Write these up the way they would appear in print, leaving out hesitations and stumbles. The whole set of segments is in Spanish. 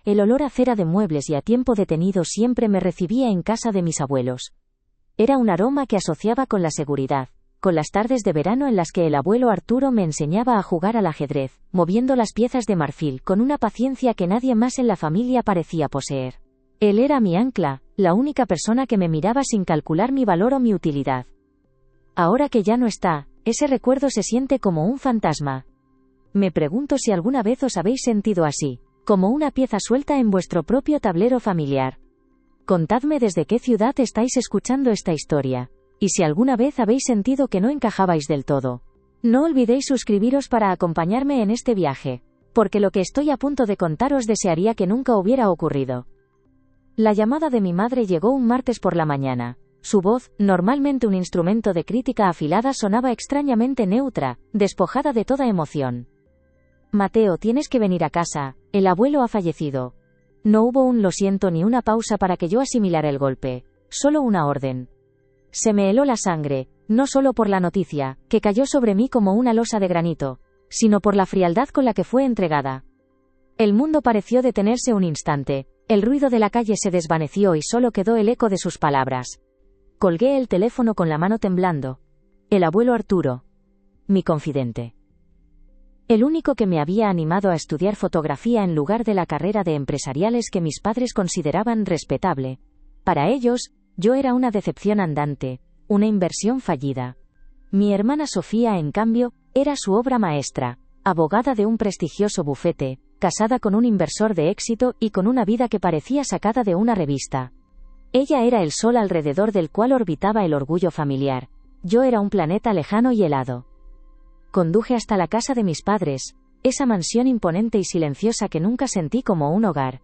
El olor a cera de muebles y a tiempo detenido siempre me recibía en casa de mis abuelos. Era un aroma que asociaba con la seguridad, con las tardes de verano en las que el abuelo Arturo me enseñaba a jugar al ajedrez, moviendo las piezas de marfil con una paciencia que nadie más en la familia parecía poseer. Él era mi ancla, la única persona que me miraba sin calcular mi valor o mi utilidad. Ahora que ya no está, ese recuerdo se siente como un fantasma. Me pregunto si alguna vez os habéis sentido así, como una pieza suelta en vuestro propio tablero familiar. Contadme desde qué ciudad estáis escuchando esta historia, y si alguna vez habéis sentido que no encajabais del todo. No olvidéis suscribiros para acompañarme en este viaje, porque lo que estoy a punto de contaros desearía que nunca hubiera ocurrido. La llamada de mi madre llegó un martes por la mañana. Su voz, normalmente un instrumento de crítica afilada, sonaba extrañamente neutra, despojada de toda emoción. Mateo, tienes que venir a casa, el abuelo ha fallecido. No hubo un lo siento ni una pausa para que yo asimilara el golpe, solo una orden. Se me heló la sangre, no solo por la noticia, que cayó sobre mí como una losa de granito, sino por la frialdad con la que fue entregada. El mundo pareció detenerse un instante, el ruido de la calle se desvaneció y solo quedó el eco de sus palabras. Colgué el teléfono con la mano temblando. El abuelo Arturo. Mi confidente. El único que me había animado a estudiar fotografía en lugar de la carrera de empresariales que mis padres consideraban respetable. Para ellos, yo era una decepción andante, una inversión fallida. Mi hermana Sofía, en cambio, era su obra maestra, abogada de un prestigioso bufete, casada con un inversor de éxito y con una vida que parecía sacada de una revista. Ella era el sol alrededor del cual orbitaba el orgullo familiar. Yo era un planeta lejano y helado. Conduje hasta la casa de mis padres, esa mansión imponente y silenciosa que nunca sentí como un hogar.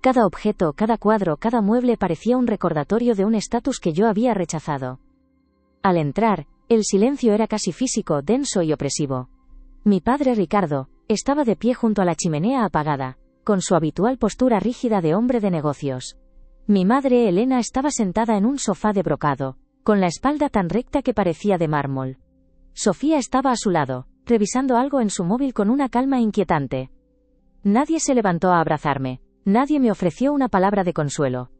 Cada objeto, cada cuadro, cada mueble parecía un recordatorio de un estatus que yo había rechazado. Al entrar, el silencio era casi físico, denso y opresivo. Mi padre Ricardo estaba de pie junto a la chimenea apagada, con su habitual postura rígida de hombre de negocios. Mi madre Elena estaba sentada en un sofá de brocado, con la espalda tan recta que parecía de mármol. Sofía estaba a su lado, revisando algo en su móvil con una calma inquietante. Nadie se levantó a abrazarme, nadie me ofreció una palabra de consuelo.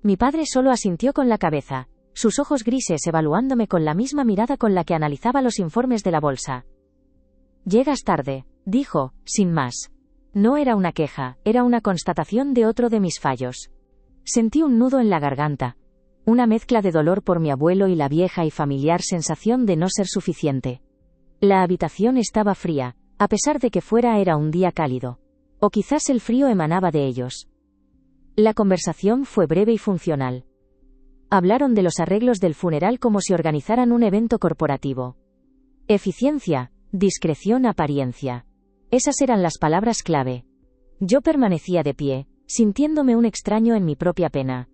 Mi padre solo asintió con la cabeza, sus ojos grises evaluándome con la misma mirada con la que analizaba los informes de la bolsa. Llegas tarde, dijo, sin más. No era una queja, era una constatación de otro de mis fallos. Sentí un nudo en la garganta. Una mezcla de dolor por mi abuelo y la vieja y familiar sensación de no ser suficiente. La habitación estaba fría, a pesar de que fuera era un día cálido. O quizás el frío emanaba de ellos. La conversación fue breve y funcional. Hablaron de los arreglos del funeral como si organizaran un evento corporativo. Eficiencia, discreción, apariencia. Esas eran las palabras clave. Yo permanecía de pie, sintiéndome un extraño en mi propia pena.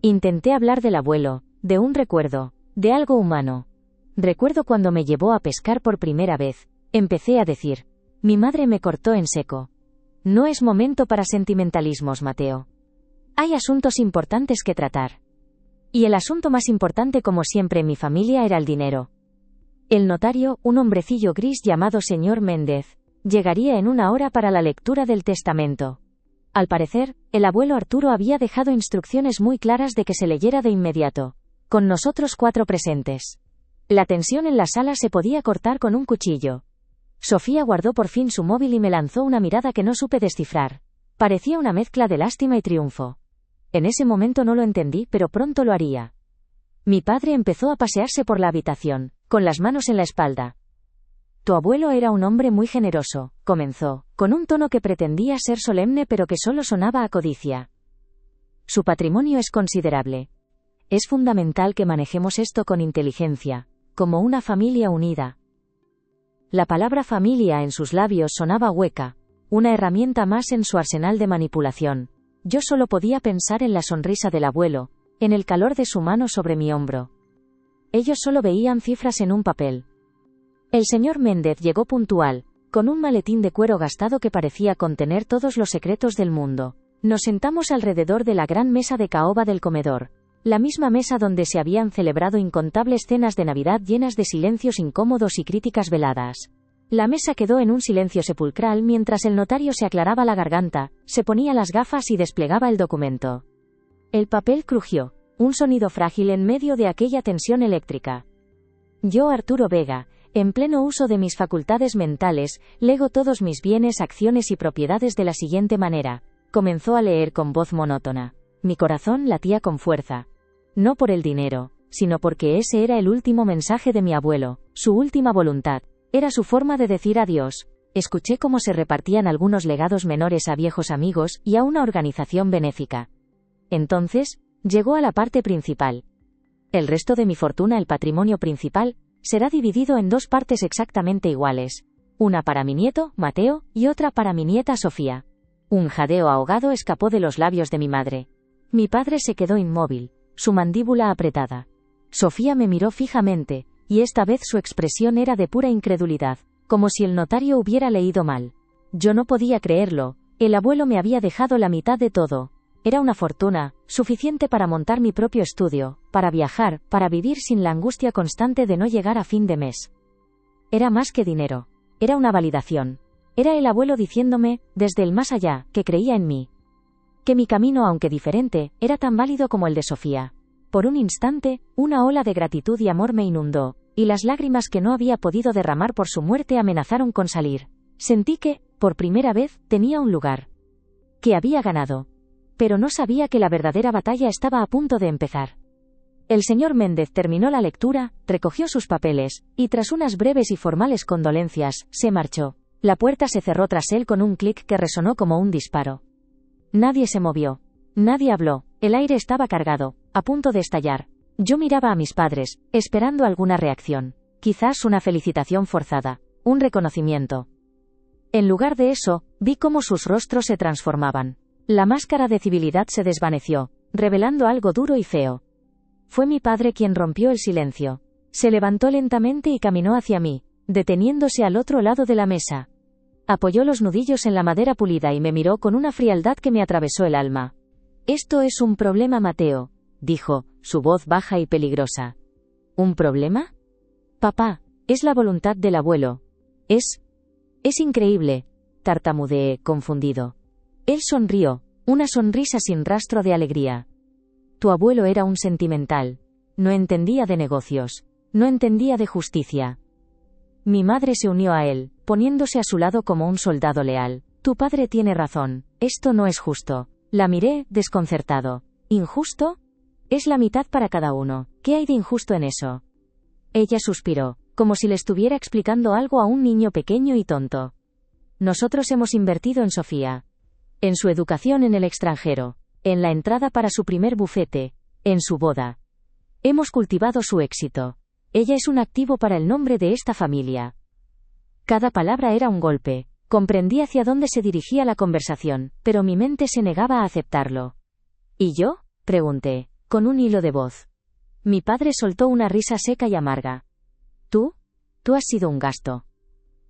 Intenté hablar del abuelo, de un recuerdo, de algo humano. Recuerdo cuando me llevó a pescar por primera vez, empecé a decir. Mi madre me cortó en seco. No es momento para sentimentalismos, Mateo. Hay asuntos importantes que tratar. Y el asunto más importante, como siempre en mi familia, era el dinero. El notario, un hombrecillo gris llamado señor Méndez, llegaría en una hora para la lectura del testamento. Al parecer, el abuelo Arturo había dejado instrucciones muy claras de que se leyera de inmediato, con nosotros 4 presentes. La tensión en la sala se podía cortar con un cuchillo. Sofía guardó por fin su móvil y me lanzó una mirada que no supe descifrar. Parecía una mezcla de lástima y triunfo. En ese momento no lo entendí, pero pronto lo haría. Mi padre empezó a pasearse por la habitación, con las manos en la espalda. Tu abuelo era un hombre muy generoso, comenzó, con un tono que pretendía ser solemne pero que solo sonaba a codicia. Su patrimonio es considerable. Es fundamental que manejemos esto con inteligencia, como una familia unida. La palabra familia en sus labios sonaba hueca, una herramienta más en su arsenal de manipulación. Yo solo podía pensar en la sonrisa del abuelo, en el calor de su mano sobre mi hombro. Ellos solo veían cifras en un papel. El señor Méndez llegó puntual, con un maletín de cuero gastado que parecía contener todos los secretos del mundo. Nos sentamos alrededor de la gran mesa de caoba del comedor, la misma mesa donde se habían celebrado incontables cenas de Navidad llenas de silencios incómodos y críticas veladas. La mesa quedó en un silencio sepulcral mientras el notario se aclaraba la garganta, se ponía las gafas y desplegaba el documento. El papel crujió, un sonido frágil en medio de aquella tensión eléctrica. Yo, Arturo Vega, en pleno uso de mis facultades mentales, lego todos mis bienes, acciones y propiedades de la siguiente manera. Comenzó a leer con voz monótona. Mi corazón latía con fuerza. No por el dinero, sino porque ese era el último mensaje de mi abuelo, su última voluntad. Era su forma de decir adiós. Escuché cómo se repartían algunos legados menores a viejos amigos y a una organización benéfica. Entonces, llegó a la parte principal. El resto de mi fortuna, el patrimonio principal, será dividido en 2 partes exactamente iguales. Una para mi nieto, Mateo, y otra para mi nieta, Sofía. Un jadeo ahogado escapó de los labios de mi madre. Mi padre se quedó inmóvil, su mandíbula apretada. Sofía me miró fijamente, y esta vez su expresión era de pura incredulidad, como si el notario hubiera leído mal. Yo no podía creerlo, el abuelo me había dejado la mitad de todo. Era una fortuna, suficiente para montar mi propio estudio, para viajar, para vivir sin la angustia constante de no llegar a fin de mes. Era más que dinero. Era una validación. Era el abuelo diciéndome, desde el más allá, que creía en mí. Que mi camino, aunque diferente, era tan válido como el de Sofía. Por un instante, una ola de gratitud y amor me inundó, y las lágrimas que no había podido derramar por su muerte amenazaron con salir. Sentí que, por primera vez, tenía un lugar. Que había ganado. Pero no sabía que la verdadera batalla estaba a punto de empezar. El señor Méndez terminó la lectura, recogió sus papeles, y tras unas breves y formales condolencias, se marchó. La puerta se cerró tras él con un clic que resonó como un disparo. Nadie se movió. Nadie habló. El aire estaba cargado, a punto de estallar. Yo miraba a mis padres, esperando alguna reacción. Quizás una felicitación forzada, un reconocimiento. En lugar de eso, vi cómo sus rostros se transformaban. La máscara de civilidad se desvaneció, revelando algo duro y feo. Fue mi padre quien rompió el silencio. Se levantó lentamente y caminó hacia mí, deteniéndose al otro lado de la mesa. Apoyó los nudillos en la madera pulida y me miró con una frialdad que me atravesó el alma. «Esto es un problema, Mateo», dijo, su voz baja y peligrosa. «¿Un problema?» «Papá, es la voluntad del abuelo. Es increíble», tartamudeé, confundido. Él sonrió, una sonrisa sin rastro de alegría. «Tu abuelo era un sentimental. No entendía de negocios. No entendía de justicia». Mi madre se unió a él, poniéndose a su lado como un soldado leal. «Tu padre tiene razón. Esto no es justo». La miré, desconcertado. ¿Injusto? Es la mitad para cada uno. ¿Qué hay de injusto en eso? Ella suspiró, como si le estuviera explicando algo a un niño pequeño y tonto. Nosotros hemos invertido en Sofía. En su educación en el extranjero. En la entrada para su primer bufete. En su boda. Hemos cultivado su éxito. Ella es un activo para el nombre de esta familia. Cada palabra era un golpe. Comprendí hacia dónde se dirigía la conversación, pero mi mente se negaba a aceptarlo. ¿Y yo?, pregunté, con un hilo de voz. Mi padre soltó una risa seca y amarga. Tú has sido un gasto.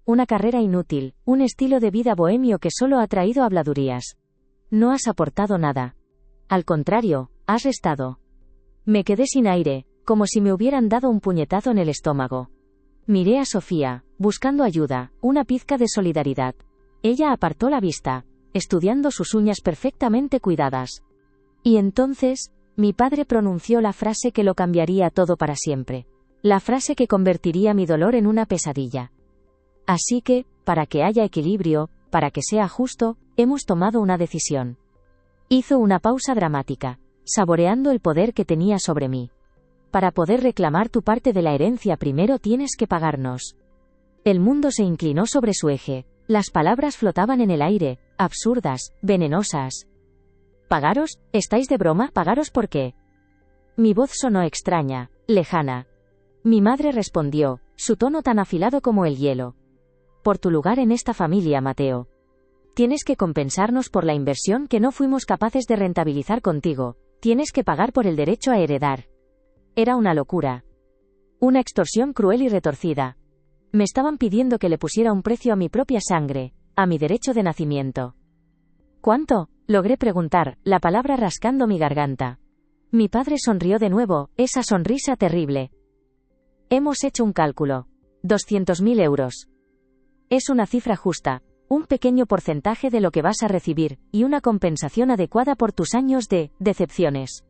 Una carrera inútil, un estilo de vida bohemio que solo ha traído habladurías. No has aportado nada. Al contrario, has restado. Me quedé sin aire, como si me hubieran dado un puñetazo en el estómago. Miré a Sofía, buscando ayuda, una pizca de solidaridad. Ella apartó la vista, estudiando sus uñas perfectamente cuidadas. Y entonces, mi padre pronunció la frase que lo cambiaría todo para siempre. La frase que convertiría mi dolor en una pesadilla. Así que, para que haya equilibrio, para que sea justo, hemos tomado una decisión. Hizo una pausa dramática, saboreando el poder que tenía sobre mí. Para poder reclamar tu parte de la herencia primero tienes que pagarnos. El mundo se inclinó sobre su eje. Las palabras flotaban en el aire, absurdas, venenosas. ¿Pagaros? ¿Estáis de broma? ¿Pagaros por qué? Mi voz sonó extraña, lejana. Mi madre respondió, su tono tan afilado como el hielo. Por tu lugar en esta familia, Mateo. Tienes que compensarnos por la inversión que no fuimos capaces de rentabilizar contigo. Tienes que pagar por el derecho a heredar. Era una locura. Una extorsión cruel y retorcida. Me estaban pidiendo que le pusiera un precio a mi propia sangre, a mi derecho de nacimiento. ¿Cuánto?, logré preguntar, la palabra rascando mi garganta. Mi padre sonrió de nuevo, esa sonrisa terrible. Hemos hecho un cálculo. 200.000 euros. Es una cifra justa, un pequeño porcentaje de lo que vas a recibir, y una compensación adecuada por tus años de decepciones.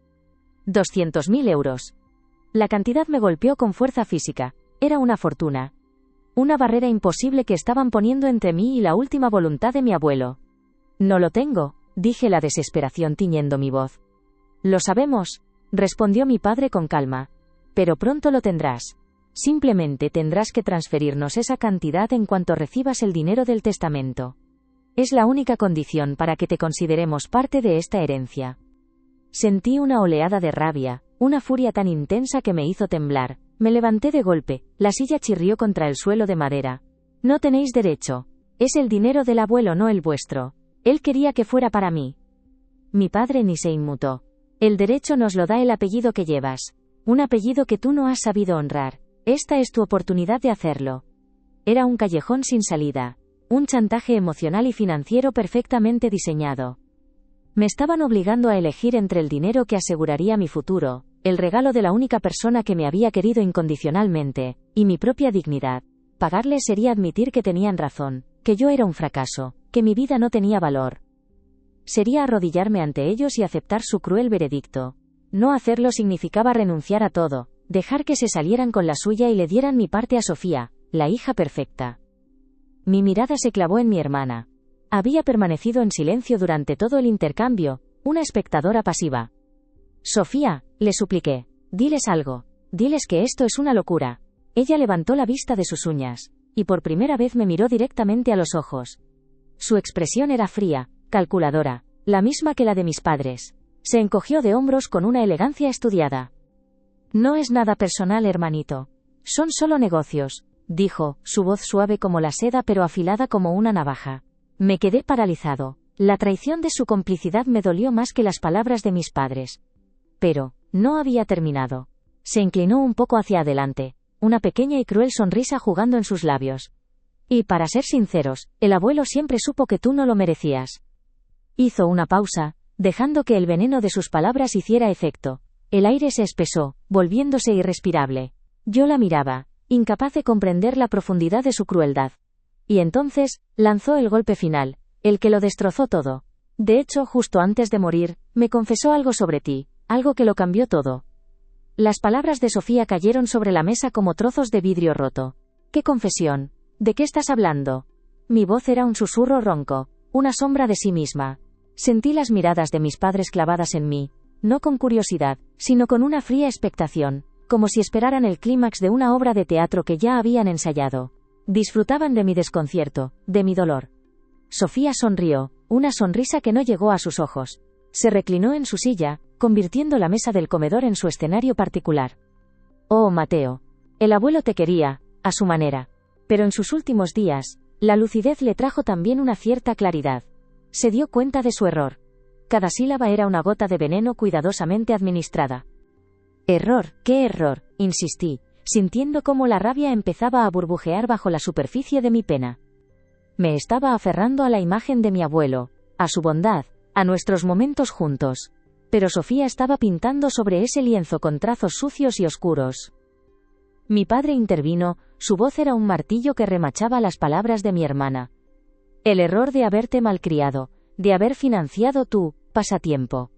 200.000 euros. La cantidad me golpeó con fuerza física. Era una fortuna. Una barrera imposible que estaban poniendo entre mí y la última voluntad de mi abuelo. No lo tengo, dije, la desesperación tiñendo mi voz. Lo sabemos, respondió mi padre con calma. Pero pronto lo tendrás. Simplemente tendrás que transferirnos esa cantidad en cuanto recibas el dinero del testamento. Es la única condición para que te consideremos parte de esta herencia. Sentí una oleada de rabia, una furia tan intensa que me hizo temblar. Me levanté de golpe, la silla chirrió contra el suelo de madera. No tenéis derecho. Es el dinero del abuelo, no el vuestro. Él quería que fuera para mí. Mi padre ni se inmutó. El derecho nos lo da el apellido que llevas. Un apellido que tú no has sabido honrar. Esta es tu oportunidad de hacerlo. Era un callejón sin salida. Un chantaje emocional y financiero perfectamente diseñado. Me estaban obligando a elegir entre el dinero que aseguraría mi futuro, el regalo de la única persona que me había querido incondicionalmente, y mi propia dignidad. Pagarles sería admitir que tenían razón, que yo era un fracaso, que mi vida no tenía valor. Sería arrodillarme ante ellos y aceptar su cruel veredicto. No hacerlo significaba renunciar a todo, dejar que se salieran con la suya y le dieran mi parte a Sofía, la hija perfecta. Mi mirada se clavó en mi hermana. Había permanecido en silencio durante todo el intercambio, una espectadora pasiva. Sofía, le supliqué, diles algo, diles que esto es una locura. Ella levantó la vista de sus uñas, y por primera vez me miró directamente a los ojos. Su expresión era fría, calculadora, la misma que la de mis padres. Se encogió de hombros con una elegancia estudiada. No es nada personal, hermanito. Son solo negocios, dijo, su voz suave como la seda pero afilada como una navaja. Me quedé paralizado. La traición de su complicidad me dolió más que las palabras de mis padres. Pero, no había terminado. Se inclinó un poco hacia adelante, una pequeña y cruel sonrisa jugando en sus labios. Y para ser sinceros, el abuelo siempre supo que tú no lo merecías. Hizo una pausa, dejando que el veneno de sus palabras hiciera efecto. El aire se espesó, volviéndose irrespirable. Yo la miraba, incapaz de comprender la profundidad de su crueldad. Y entonces, lanzó el golpe final, el que lo destrozó todo. De hecho, justo antes de morir, me confesó algo sobre ti, algo que lo cambió todo. Las palabras de Sofía cayeron sobre la mesa como trozos de vidrio roto. ¿Qué confesión? ¿De qué estás hablando? Mi voz era un susurro ronco, una sombra de sí misma. Sentí las miradas de mis padres clavadas en mí, no con curiosidad, sino con una fría expectación, como si esperaran el clímax de una obra de teatro que ya habían ensayado. Disfrutaban de mi desconcierto, de mi dolor. Sofía sonrió, una sonrisa que no llegó a sus ojos. Se reclinó en su silla, convirtiendo la mesa del comedor en su escenario particular. Oh, Mateo. El abuelo te quería, a su manera. Pero en sus últimos días, la lucidez le trajo también una cierta claridad. Se dio cuenta de su error. Cada sílaba era una gota de veneno cuidadosamente administrada. Error, ¿qué error?, insistí, sintiendo cómo la rabia empezaba a burbujear bajo la superficie de mi pena. Me estaba aferrando a la imagen de mi abuelo, a su bondad, a nuestros momentos juntos. Pero Sofía estaba pintando sobre ese lienzo con trazos sucios y oscuros. Mi padre intervino, su voz era un martillo que remachaba las palabras de mi hermana. El error de haberte malcriado, de haber financiado tu pasatiempo.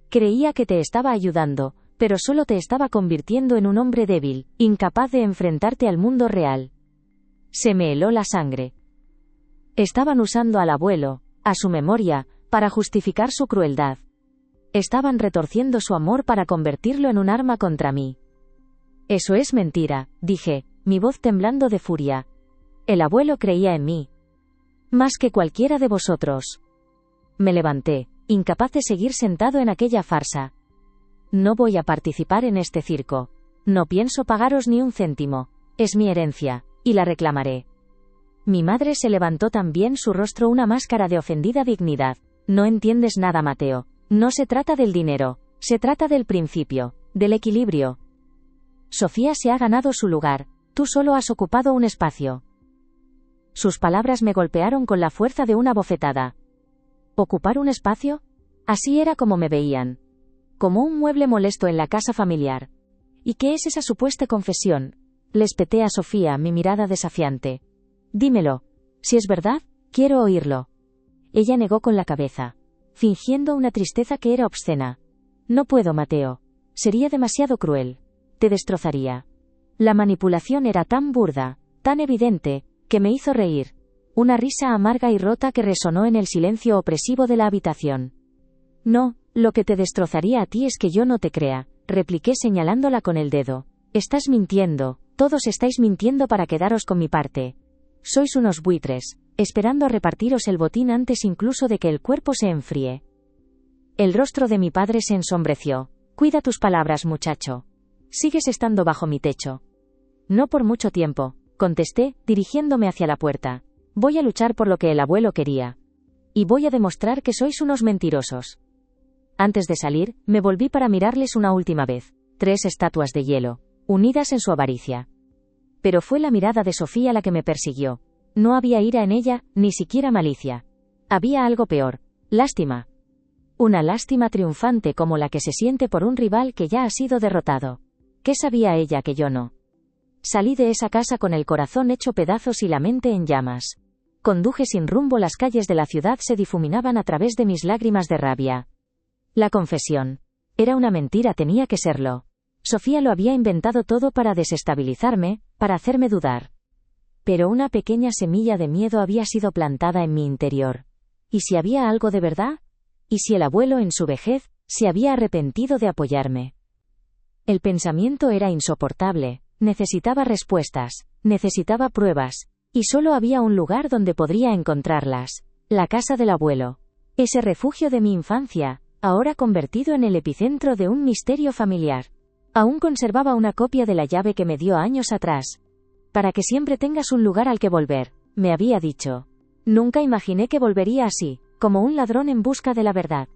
Creía que te estaba ayudando, pero solo te estaba convirtiendo en un hombre débil, incapaz de enfrentarte al mundo real. Se me heló la sangre. Estaban usando al abuelo, a su memoria, para justificar su crueldad. Estaban retorciendo su amor para convertirlo en un arma contra mí. Eso es mentira, dije, mi voz temblando de furia. El abuelo creía en mí. Más que cualquiera de vosotros. Me levanté, incapaz de seguir sentado en aquella farsa. No voy a participar en este circo. No pienso pagaros ni un céntimo. Es mi herencia, y la reclamaré. Mi madre se levantó también, su rostro una máscara de ofendida dignidad. No entiendes nada, Mateo. No se trata del dinero, se trata del principio, del equilibrio. Sofía se ha ganado su lugar, tú solo has ocupado un espacio. Sus palabras me golpearon con la fuerza de una bofetada. ¿Ocupar un espacio? Así era como me veían. Como un mueble molesto en la casa familiar. ¿Y qué es esa supuesta confesión? Le espeté a Sofía, mi mirada desafiante. Dímelo. Si es verdad, quiero oírlo. Ella negó con la cabeza, fingiendo una tristeza que era obscena. No puedo, Mateo. Sería demasiado cruel. Te destrozaría. La manipulación era tan burda, tan evidente, que me hizo reír. Una risa amarga y rota que resonó en el silencio opresivo de la habitación. No, lo que te destrozaría a ti es que yo no te crea, repliqué señalándola con el dedo. Estás mintiendo, todos estáis mintiendo para quedaros con mi parte. Sois unos buitres, esperando a repartiros el botín antes incluso de que el cuerpo se enfríe. El rostro de mi padre se ensombreció. Cuida tus palabras, muchacho. Sigues estando bajo mi techo. No por mucho tiempo, contesté, dirigiéndome hacia la puerta. Voy a luchar por lo que el abuelo quería. Y voy a demostrar que sois unos mentirosos. Antes de salir, me volví para mirarles una última vez. 3 estatuas de hielo, unidas en su avaricia. Pero fue la mirada de Sofía la que me persiguió. No había ira en ella, ni siquiera malicia. Había algo peor. Lástima. Una lástima triunfante como la que se siente por un rival que ya ha sido derrotado. ¿Qué sabía ella que yo no? Salí de esa casa con el corazón hecho pedazos y la mente en llamas. Conduje sin rumbo, las calles de la ciudad se difuminaban a través de mis lágrimas de rabia. La confesión. Era una mentira, tenía que serlo. Sofía lo había inventado todo para desestabilizarme, para hacerme dudar. Pero una pequeña semilla de miedo había sido plantada en mi interior. ¿Y si había algo de verdad? ¿Y si el abuelo en su vejez se había arrepentido de apoyarme? El pensamiento era insoportable, necesitaba respuestas, necesitaba pruebas, y solo había un lugar donde podría encontrarlas: la casa del abuelo. Ese refugio de mi infancia, ahora convertido en el epicentro de un misterio familiar. Aún conservaba una copia de la llave que me dio años atrás. Para que siempre tengas un lugar al que volver, me había dicho. Nunca imaginé que volvería así, como un ladrón en busca de la verdad.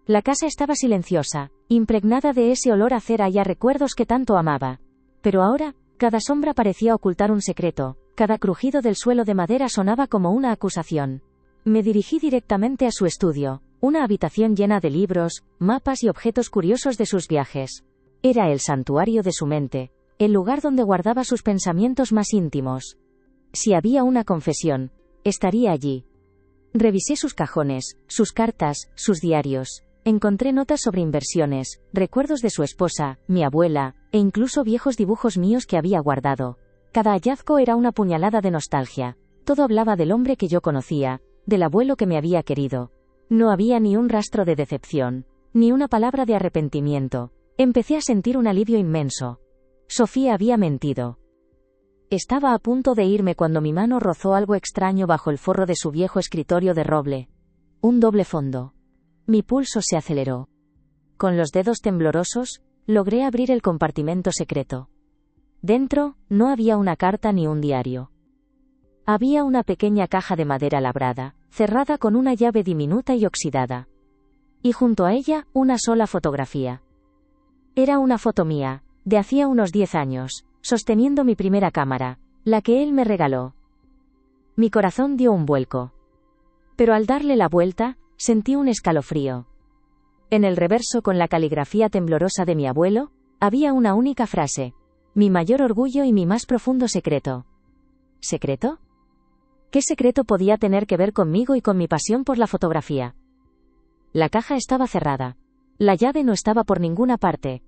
La casa estaba silenciosa, impregnada de ese olor a cera y a recuerdos que tanto amaba. Pero ahora, cada sombra parecía ocultar un secreto, cada crujido del suelo de madera sonaba como una acusación. Me dirigí directamente a su estudio, una habitación llena de libros, mapas y objetos curiosos de sus viajes. Era el santuario de su mente, el lugar donde guardaba sus pensamientos más íntimos. Si había una confesión, estaría allí. Revisé sus cajones, sus cartas, sus diarios. Encontré notas sobre inversiones, recuerdos de su esposa, mi abuela, e incluso viejos dibujos míos que había guardado. Cada hallazgo era una puñalada de nostalgia. Todo hablaba del hombre que yo conocía, del abuelo que me había querido. No había ni un rastro de decepción, ni una palabra de arrepentimiento. Empecé a sentir un alivio inmenso. Sofía había mentido. Estaba a punto de irme cuando mi mano rozó algo extraño bajo el forro de su viejo escritorio de roble. Un doble fondo. Mi pulso se aceleró. Con los dedos temblorosos, logré abrir el compartimento secreto. Dentro, no había una carta ni un diario. Había una pequeña caja de madera labrada, cerrada con una llave diminuta y oxidada. Y junto a ella, una sola fotografía. Era una foto mía, de hacía unos 10 años, sosteniendo mi primera cámara, la que él me regaló. Mi corazón dio un vuelco. Pero al darle la vuelta, sentí un escalofrío. En el reverso, con la caligrafía temblorosa de mi abuelo, había una única frase: mi mayor orgullo y mi más profundo secreto. ¿Secreto? ¿Qué secreto podía tener que ver conmigo y con mi pasión por la fotografía? La caja estaba cerrada. La llave no estaba por ninguna parte.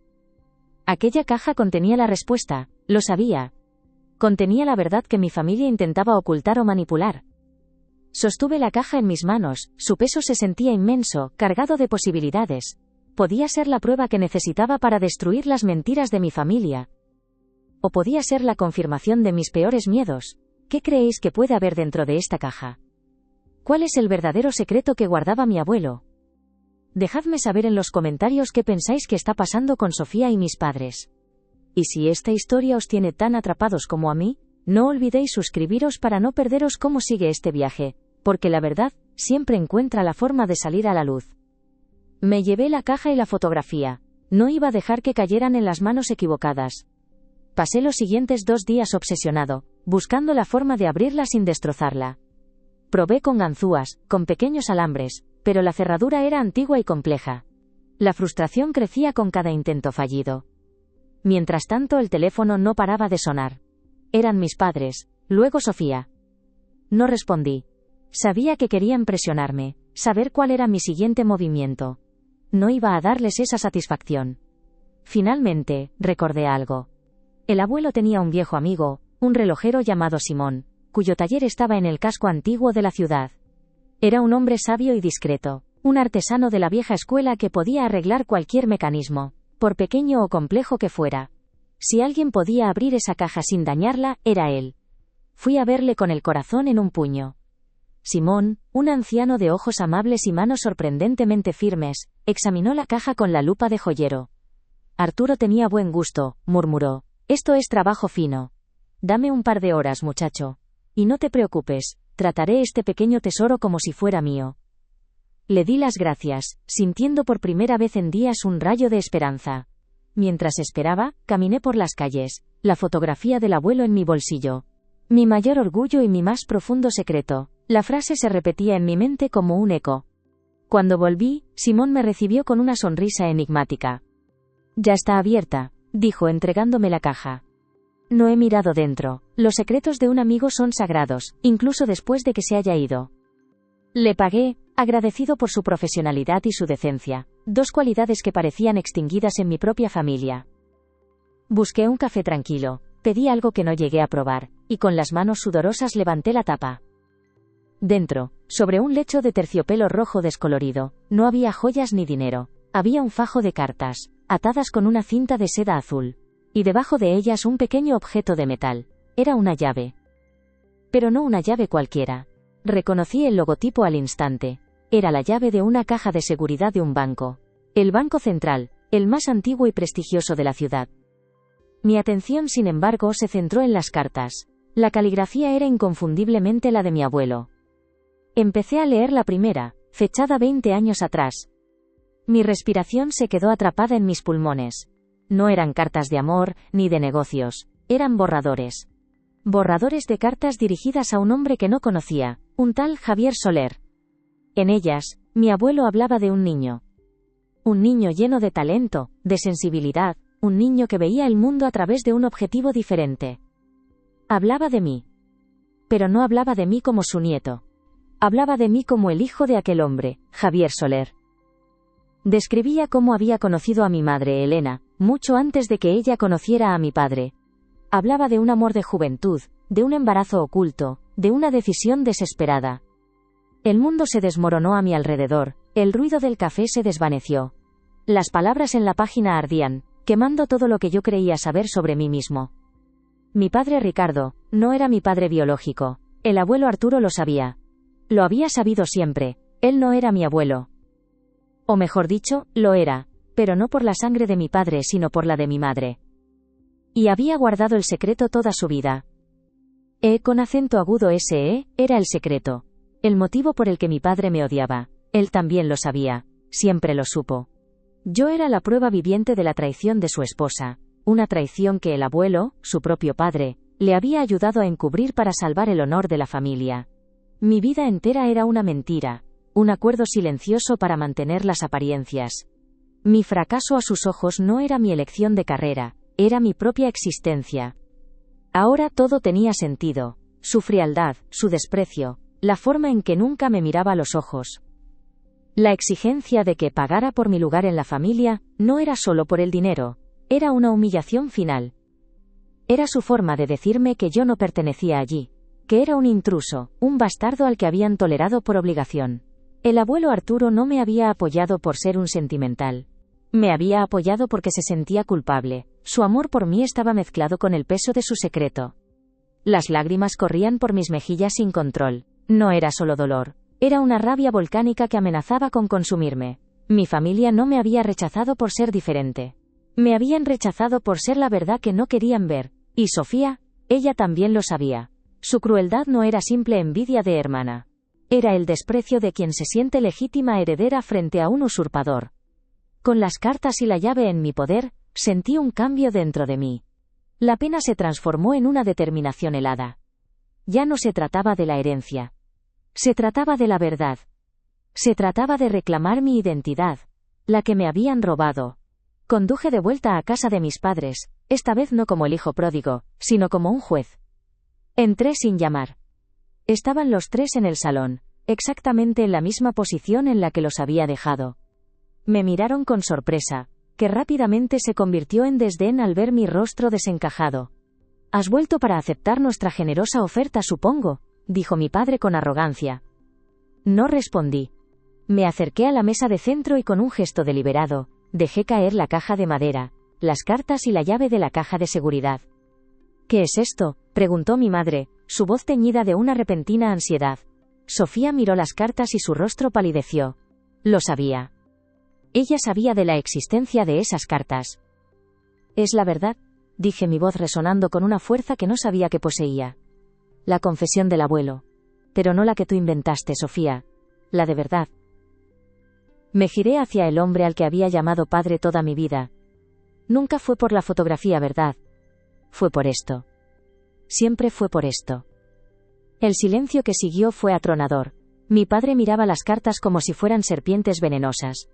Aquella caja contenía la respuesta, lo sabía. Contenía la verdad que mi familia intentaba ocultar o manipular. Sostuve la caja en mis manos, su peso se sentía inmenso, cargado de posibilidades. Podía ser la prueba que necesitaba para destruir las mentiras de mi familia. O podía ser la confirmación de mis peores miedos. ¿Qué creéis que puede haber dentro de esta caja? ¿Cuál es el verdadero secreto que guardaba mi abuelo? Dejadme saber en los comentarios qué pensáis que está pasando con Sofía y mis padres. Y si esta historia os tiene tan atrapados como a mí, no olvidéis suscribiros para no perderos cómo sigue este viaje, porque la verdad siempre encuentra la forma de salir a la luz. Me llevé la caja y la fotografía. No iba a dejar que cayeran en las manos equivocadas. Pasé los siguientes 2 días obsesionado, buscando la forma de abrirla sin destrozarla. Probé con ganzúas, con pequeños alambres, pero la cerradura era antigua y compleja. La frustración crecía con cada intento fallido. Mientras tanto, el teléfono no paraba de sonar. Eran mis padres, luego Sofía. No respondí. Sabía que querían presionarme, saber cuál era mi siguiente movimiento. No iba a darles esa satisfacción. Finalmente, recordé algo. El abuelo tenía un viejo amigo, un relojero llamado Simón, cuyo taller estaba en el casco antiguo de la ciudad. Era un hombre sabio y discreto, un artesano de la vieja escuela que podía arreglar cualquier mecanismo, por pequeño o complejo que fuera. Si alguien podía abrir esa caja sin dañarla, era él. Fui a verle con el corazón en un puño. Simón, un anciano de ojos amables y manos sorprendentemente firmes, examinó la caja con la lupa de joyero. Arturo tenía buen gusto, murmuró. Esto es trabajo fino. Dame un par de horas, muchacho. Y no te preocupes, trataré este pequeño tesoro como si fuera mío. Le di las gracias, sintiendo por primera vez en días un rayo de esperanza. Mientras esperaba, caminé por las calles, la fotografía del abuelo en mi bolsillo. Mi mayor orgullo y mi más profundo secreto. La frase se repetía en mi mente como un eco. Cuando volví, Simón me recibió con una sonrisa enigmática. Ya está abierta, dijo entregándome la caja. No he mirado dentro. Los secretos de un amigo son sagrados, incluso después de que se haya ido. Le pagué, agradecido por su profesionalidad y su decencia, dos cualidades que parecían extinguidas en mi propia familia. Busqué un café tranquilo, pedí algo que no llegué a probar, y con las manos sudorosas levanté la tapa. Dentro, sobre un lecho de terciopelo rojo descolorido, no había joyas ni dinero. Había un fajo de cartas, atadas con una cinta de seda azul. Y debajo de ellas un pequeño objeto de metal. Era una llave. Pero no una llave cualquiera. Reconocí el logotipo al instante. Era la llave de una caja de seguridad de un banco. El Banco Central, el más antiguo y prestigioso de la ciudad. Mi atención, sin embargo, se centró en las cartas. La caligrafía era inconfundiblemente la de mi abuelo. Empecé a leer la primera, fechada 20 años atrás. Mi respiración se quedó atrapada en mis pulmones. No eran cartas de amor, ni de negocios, eran borradores. Borradores de cartas dirigidas a un hombre que no conocía, un tal Javier Soler. En ellas, mi abuelo hablaba de un niño. Un niño lleno de talento, de sensibilidad, un niño que veía el mundo a través de un objetivo diferente. Hablaba de mí. Pero no hablaba de mí como su nieto. Hablaba de mí como el hijo de aquel hombre, Javier Soler. Describía cómo había conocido a mi madre, Elena, mucho antes de que ella conociera a mi padre. Hablaba de un amor de juventud, de un embarazo oculto, de una decisión desesperada. El mundo se desmoronó a mi alrededor, el ruido del café se desvaneció. Las palabras en la página ardían, quemando todo lo que yo creía saber sobre mí mismo. Mi padre Ricardo, no era mi padre biológico. El abuelo Arturo lo sabía. Lo había sabido siempre, él no era mi abuelo. O mejor dicho, lo era, pero no por la sangre de mi padre sino por la de mi madre. Y había guardado el secreto toda su vida. Con acento agudo era el secreto. El motivo por el que mi padre me odiaba. Él también lo sabía, siempre lo supo. Yo era la prueba viviente de la traición de su esposa, una traición que el abuelo, su propio padre, le había ayudado a encubrir para salvar el honor de la familia. Mi vida entera era una mentira, un acuerdo silencioso para mantener las apariencias. Mi fracaso a sus ojos no era mi elección de carrera, era mi propia existencia. Ahora todo tenía sentido, su frialdad, su desprecio, la forma en que nunca me miraba a los ojos. La exigencia de que pagara por mi lugar en la familia, no era solo por el dinero, era una humillación final. Era su forma de decirme que yo no pertenecía allí, que era un intruso, un bastardo al que habían tolerado por obligación. El abuelo Arturo no me había apoyado por ser un sentimental. Me había apoyado porque se sentía culpable. Su amor por mí estaba mezclado con el peso de su secreto. Las lágrimas corrían por mis mejillas sin control. No era solo dolor. Era una rabia volcánica que amenazaba con consumirme. Mi familia no me había rechazado por ser diferente. Me habían rechazado por ser la verdad que no querían ver. Y Sofía, ella también lo sabía. Su crueldad no era simple envidia de hermana. Era el desprecio de quien se siente legítima heredera frente a un usurpador. Con las cartas y la llave en mi poder, sentí un cambio dentro de mí. La pena se transformó en una determinación helada. Ya no se trataba de la herencia. Se trataba de la verdad. Se trataba de reclamar mi identidad, la que me habían robado. Conduje de vuelta a casa de mis padres, esta vez no como el hijo pródigo, sino como un juez. Entré sin llamar. Estaban los tres en el salón, exactamente en la misma posición en la que los había dejado. Me miraron con sorpresa, que rápidamente se convirtió en desdén al ver mi rostro desencajado. «Has vuelto para aceptar nuestra generosa oferta, supongo», dijo mi padre con arrogancia. No respondí. Me acerqué a la mesa de centro y con un gesto deliberado, dejé caer la caja de madera, las cartas y la llave de la caja de seguridad. «¿Qué es esto?», preguntó mi madre, su voz teñida de una repentina ansiedad. Sofía miró las cartas y su rostro palideció. Lo sabía. Ella sabía de la existencia de esas cartas. «Es la verdad», dije, mi voz resonando con una fuerza que no sabía que poseía. «La confesión del abuelo. Pero no la que tú inventaste, Sofía. La de verdad». Me giré hacia el hombre al que había llamado padre toda mi vida. Nunca fue por la fotografía, ¿verdad? Fue por esto. Siempre fue por esto. El silencio que siguió fue atronador. Mi padre miraba las cartas como si fueran serpientes venenosas.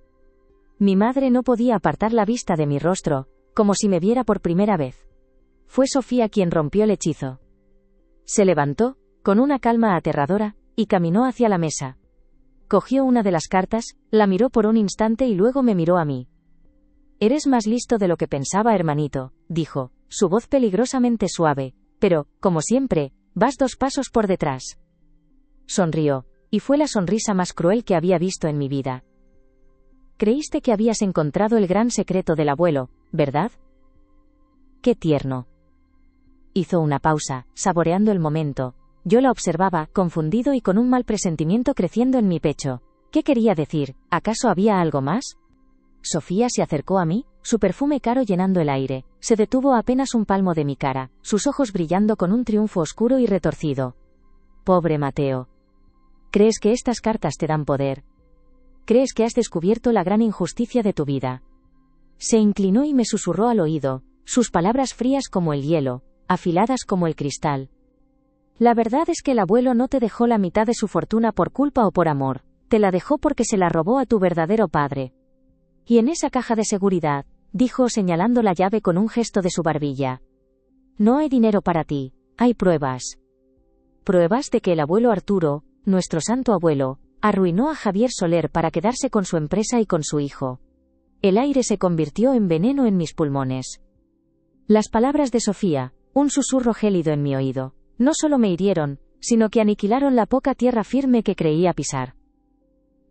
Mi madre no podía apartar la vista de mi rostro, como si me viera por primera vez. Fue Sofía quien rompió el hechizo. Se levantó, con una calma aterradora, y caminó hacia la mesa. Cogió una de las cartas, la miró por un instante y luego me miró a mí. «Eres más listo de lo que pensaba, hermanito», dijo, su voz peligrosamente suave, «pero, como siempre, vas 2 pasos por detrás». Sonrió, y fue la sonrisa más cruel que había visto en mi vida. «Creíste que habías encontrado el gran secreto del abuelo, ¿verdad? Qué tierno». Hizo una pausa, saboreando el momento. Yo la observaba, confundido y con un mal presentimiento creciendo en mi pecho. ¿Qué quería decir? ¿Acaso había algo más? Sofía se acercó a mí, su perfume caro llenando el aire. Se detuvo a apenas un palmo de mi cara, sus ojos brillando con un triunfo oscuro y retorcido. «Pobre Mateo. ¿Crees que estas cartas te dan poder? ¿Crees que has descubierto la gran injusticia de tu vida?» Se inclinó y me susurró al oído, sus palabras frías como el hielo, afiladas como el cristal. «La verdad es que el abuelo no te dejó la mitad de su fortuna por culpa o por amor, te la dejó porque se la robó a tu verdadero padre. Y en esa caja de seguridad», dijo señalando la llave con un gesto de su barbilla. «No hay dinero para ti, hay pruebas. Pruebas de que el abuelo Arturo, nuestro santo abuelo, arruinó a Javier Soler para quedarse con su empresa y con su hijo». El aire se convirtió en veneno en mis pulmones. Las palabras de Sofía, un susurro gélido en mi oído, no solo me hirieron, sino que aniquilaron la poca tierra firme que creía pisar.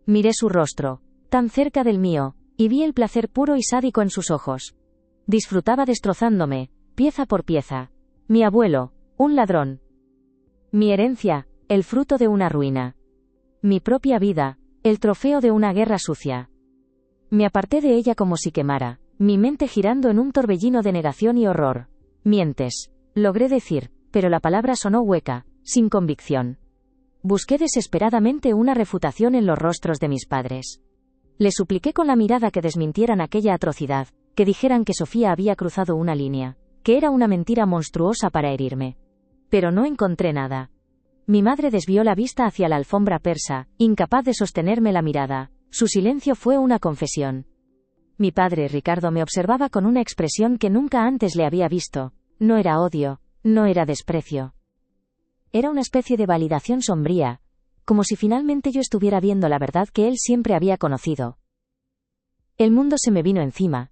Miré su rostro, tan cerca del mío, y vi el placer puro y sádico en sus ojos. Disfrutaba destrozándome, pieza por pieza. Mi abuelo, un ladrón. Mi herencia, el fruto de una ruina. Mi propia vida, el trofeo de una guerra sucia. Me aparté de ella como si quemara, mi mente girando en un torbellino de negación y horror. «Mientes», logré decir, pero la palabra sonó hueca, sin convicción. Busqué desesperadamente una refutación en los rostros de mis padres. Les supliqué con la mirada que desmintieran aquella atrocidad, que dijeran que Sofía había cruzado una línea, que era una mentira monstruosa para herirme. Pero no encontré nada. Mi madre desvió la vista hacia la alfombra persa, incapaz de sostenerme la mirada. Su silencio fue una confesión. Mi padre Ricardo me observaba con una expresión que nunca antes le había visto. No era odio, no era desprecio. Era una especie de validación sombría, como si finalmente yo estuviera viendo la verdad que él siempre había conocido. El mundo se me vino encima.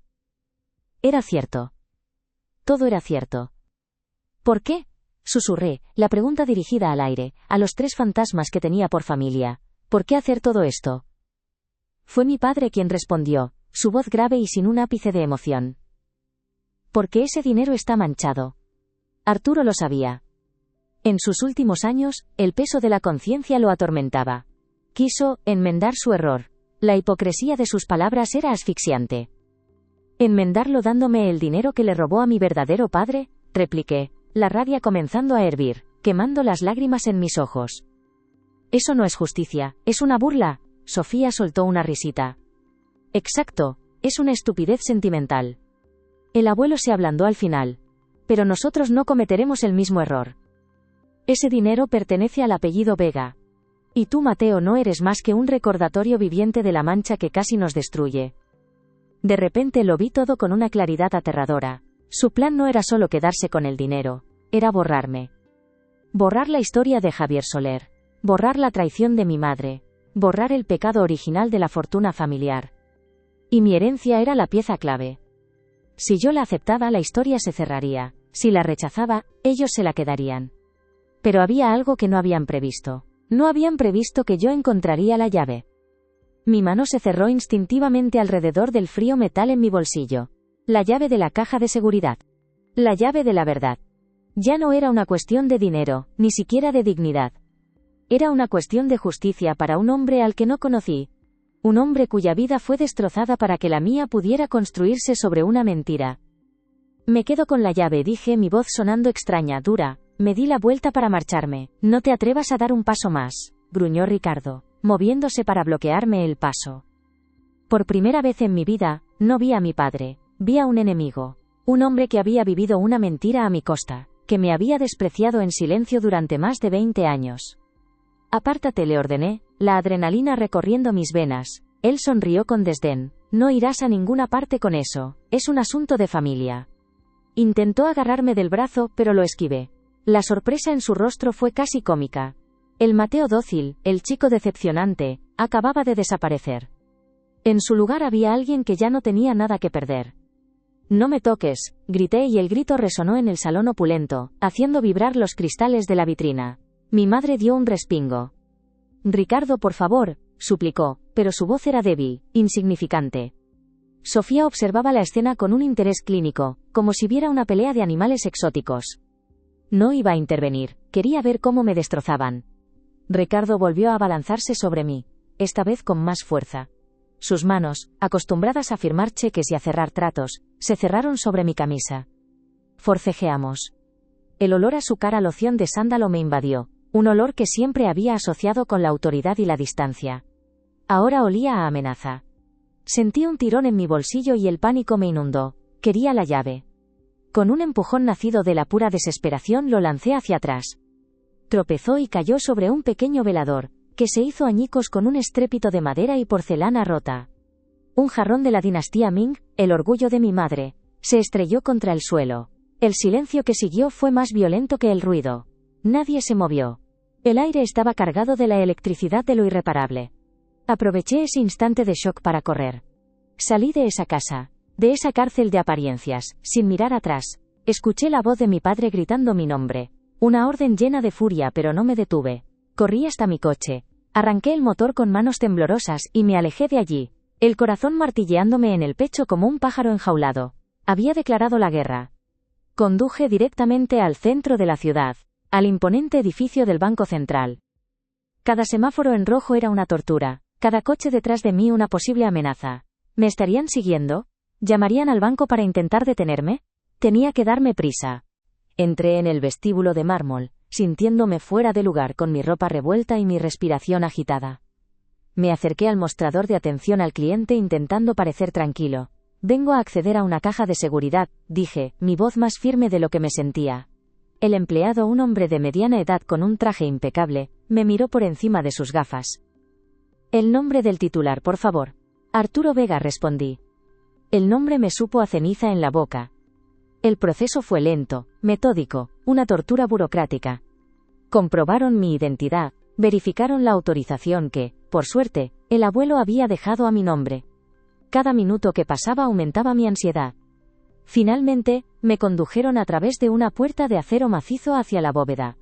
Era cierto. Todo era cierto. ¿Por qué?, susurré, la pregunta dirigida al aire, a los 3 fantasmas que tenía por familia. ¿Por qué hacer todo esto? Fue mi padre quien respondió, su voz grave y sin un ápice de emoción. «Porque ese dinero está manchado». Arturo lo sabía. En sus últimos años, el peso de la conciencia lo atormentaba. Quiso enmendar su error. La hipocresía de sus palabras era asfixiante. «¿Enmendarlo dándome el dinero que le robó a mi verdadero padre?», repliqué, la rabia comenzando a hervir, quemando las lágrimas en mis ojos. «Eso no es justicia, es una burla». Sofía soltó una risita. «Exacto, es una estupidez sentimental. El abuelo se ablandó al final. Pero nosotros no cometeremos el mismo error. Ese dinero pertenece al apellido Vega. Y tú, Mateo, no eres más que un recordatorio viviente de la mancha que casi nos destruye». De repente lo vi todo con una claridad aterradora. Su plan no era solo quedarse con el dinero, era borrarme. Borrar la historia de Javier Soler. Borrar la traición de mi madre. Borrar el pecado original de la fortuna familiar. Y mi herencia era la pieza clave. Si yo la aceptaba, la historia se cerraría. Si la rechazaba, ellos se la quedarían. Pero había algo que no habían previsto. No habían previsto que yo encontraría la llave. Mi mano se cerró instintivamente alrededor del frío metal en mi bolsillo. La llave de la caja de seguridad. La llave de la verdad. Ya no era una cuestión de dinero, ni siquiera de dignidad. Era una cuestión de justicia para un hombre al que no conocí. Un hombre cuya vida fue destrozada para que la mía pudiera construirse sobre una mentira. Me quedo con la llave, dije, mi voz sonando extraña, dura. Me di la vuelta para marcharme. No te atrevas a dar un paso más, gruñó Ricardo, moviéndose para bloquearme el paso. Por primera vez en mi vida, no vi a mi padre, vi a un enemigo. Un hombre que había vivido una mentira a mi costa, que me había despreciado en silencio durante más de 20 años. Apártate, le ordené, la adrenalina recorriendo mis venas. Él sonrió con desdén. No irás a ninguna parte con eso, es un asunto de familia. Intentó agarrarme del brazo, pero lo esquivé. La sorpresa en su rostro fue casi cómica. El Mateo dócil, el chico decepcionante, acababa de desaparecer. En su lugar había alguien que ya no tenía nada que perder. No me toques, grité y el grito resonó en el salón opulento, haciendo vibrar los cristales de la vitrina. Mi madre dio un respingo. Ricardo, por favor, suplicó, pero su voz era débil, insignificante. Sofía observaba la escena con un interés clínico, como si viera una pelea de animales exóticos. No iba a intervenir, quería ver cómo me destrozaban. Ricardo volvió a abalanzarse sobre mí, esta vez con más fuerza. Sus manos, acostumbradas a firmar cheques y a cerrar tratos, se cerraron sobre mi camisa. Forcejeamos. El olor a su cara loción de sándalo me invadió, un olor que siempre había asociado con la autoridad y la distancia. Ahora olía a amenaza. Sentí un tirón en mi bolsillo y el pánico me inundó. Quería la llave. Con un empujón nacido de la pura desesperación lo lancé hacia atrás. Tropezó y cayó sobre un pequeño velador, que se hizo añicos con un estrépito de madera y porcelana rota. Un jarrón de la dinastía Ming, el orgullo de mi madre, se estrelló contra el suelo. El silencio que siguió fue más violento que el ruido. Nadie se movió. El aire estaba cargado de la electricidad de lo irreparable. Aproveché ese instante de shock para correr. Salí de esa casa, de esa cárcel de apariencias, sin mirar atrás. Escuché la voz de mi padre gritando mi nombre. Una orden llena de furia, pero no me detuve. Corrí hasta mi coche. Arranqué el motor con manos temblorosas y me alejé de allí, el corazón martilleándome en el pecho como un pájaro enjaulado. Había declarado la guerra. Conduje directamente al centro de la ciudad, al imponente edificio del Banco Central. Cada semáforo en rojo era una tortura, cada coche detrás de mí una posible amenaza. ¿Me estarían siguiendo? ¿Llamarían al banco para intentar detenerme? Tenía que darme prisa. Entré en el vestíbulo de mármol, sintiéndome fuera de lugar con mi ropa revuelta y mi respiración agitada. Me acerqué al mostrador de atención al cliente intentando parecer tranquilo. Vengo a acceder a una caja de seguridad, dije, mi voz más firme de lo que me sentía. El empleado, un hombre de mediana edad con un traje impecable, me miró por encima de sus gafas. El nombre del titular, por favor. Arturo Vega, respondí. El nombre me supo a ceniza en la boca. El proceso fue lento, metódico, una tortura burocrática. Comprobaron mi identidad, verificaron la autorización que, por suerte, el abuelo había dejado a mi nombre. Cada minuto que pasaba aumentaba mi ansiedad. Finalmente, me condujeron a través de una puerta de acero macizo hacia la bóveda.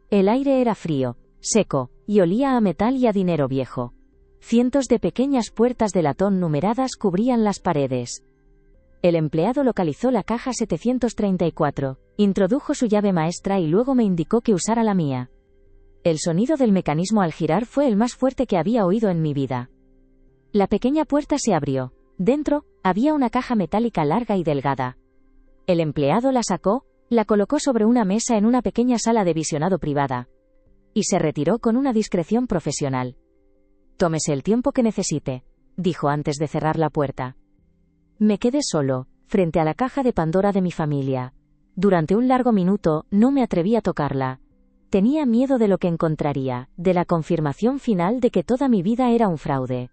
El aire era frío, seco, y olía a metal y a dinero viejo. Cientos de pequeñas puertas de latón numeradas cubrían las paredes. El empleado localizó la caja 734, introdujo su llave maestra y luego me indicó que usara la mía. El sonido del mecanismo al girar fue el más fuerte que había oído en mi vida. La pequeña puerta se abrió. Dentro, había una caja metálica larga y delgada. El empleado la sacó, la colocó sobre una mesa en una pequeña sala de visionado privada. Y se retiró con una discreción profesional. Tómese el tiempo que necesite, dijo antes de cerrar la puerta. Me quedé solo, frente a la caja de Pandora de mi familia. Durante un largo minuto, no me atreví a tocarla. Tenía miedo de lo que encontraría, de la confirmación final de que toda mi vida era un fraude.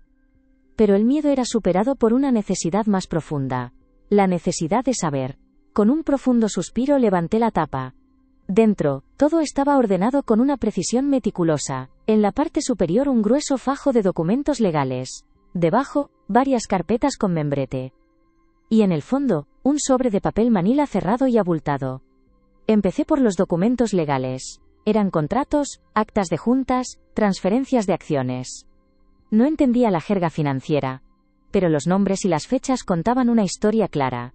Pero el miedo era superado por una necesidad más profunda. La necesidad de saber. Con un profundo suspiro levanté la tapa. Dentro, todo estaba ordenado con una precisión meticulosa. En la parte superior un grueso fajo de documentos legales. Debajo, varias carpetas con membrete. Y en el fondo, un sobre de papel manila cerrado y abultado. Empecé por los documentos legales. Eran contratos, actas de juntas, transferencias de acciones. No entendía la jerga financiera, pero los nombres y las fechas contaban una historia clara.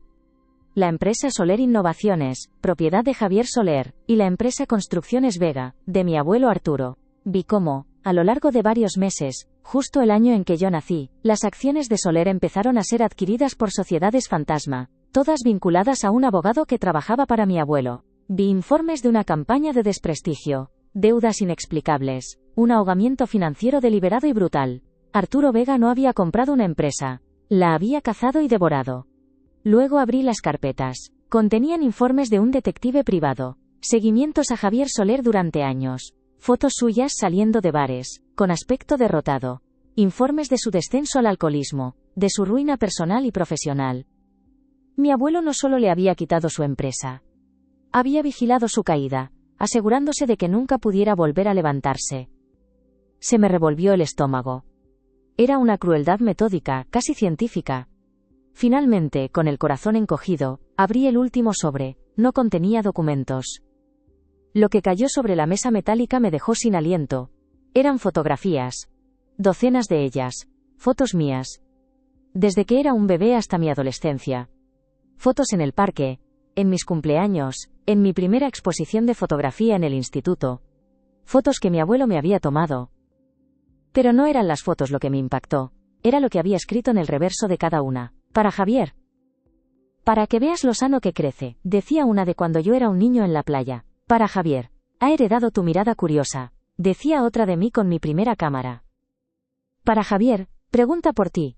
La empresa Soler Innovaciones, propiedad de Javier Soler, y la empresa Construcciones Vega, de mi abuelo Arturo. Vi cómo, a lo largo de varios meses, justo el año en que yo nací, las acciones de Soler empezaron a ser adquiridas por sociedades fantasma, todas vinculadas a un abogado que trabajaba para mi abuelo. Vi informes de una campaña de desprestigio, deudas inexplicables, un ahogamiento financiero deliberado y brutal. Arturo Vega no había comprado una empresa, la había cazado y devorado. Luego abrí las carpetas. Contenían informes de un detective privado, seguimientos a Javier Soler durante años, fotos suyas saliendo de bares, con aspecto derrotado, informes de su descenso al alcoholismo, de su ruina personal y profesional. Mi abuelo no solo le había quitado su empresa, había vigilado su caída, asegurándose de que nunca pudiera volver a levantarse. Se me revolvió el estómago. Era una crueldad metódica, casi científica. Finalmente, con el corazón encogido, abrí el último sobre. No contenía documentos. Lo que cayó sobre la mesa metálica me dejó sin aliento. Eran fotografías. Docenas de ellas. Fotos mías. Desde que era un bebé hasta mi adolescencia. Fotos en el parque, en mis cumpleaños, en mi primera exposición de fotografía en el instituto. Fotos que mi abuelo me había tomado. Pero no eran las fotos lo que me impactó. Era lo que había escrito en el reverso de cada una. Para Javier. Para que veas lo sano que crece, decía una de cuando yo era un niño en la playa. Para Javier. Ha heredado tu mirada curiosa, decía otra de mí con mi primera cámara. Para Javier, pregunta por ti.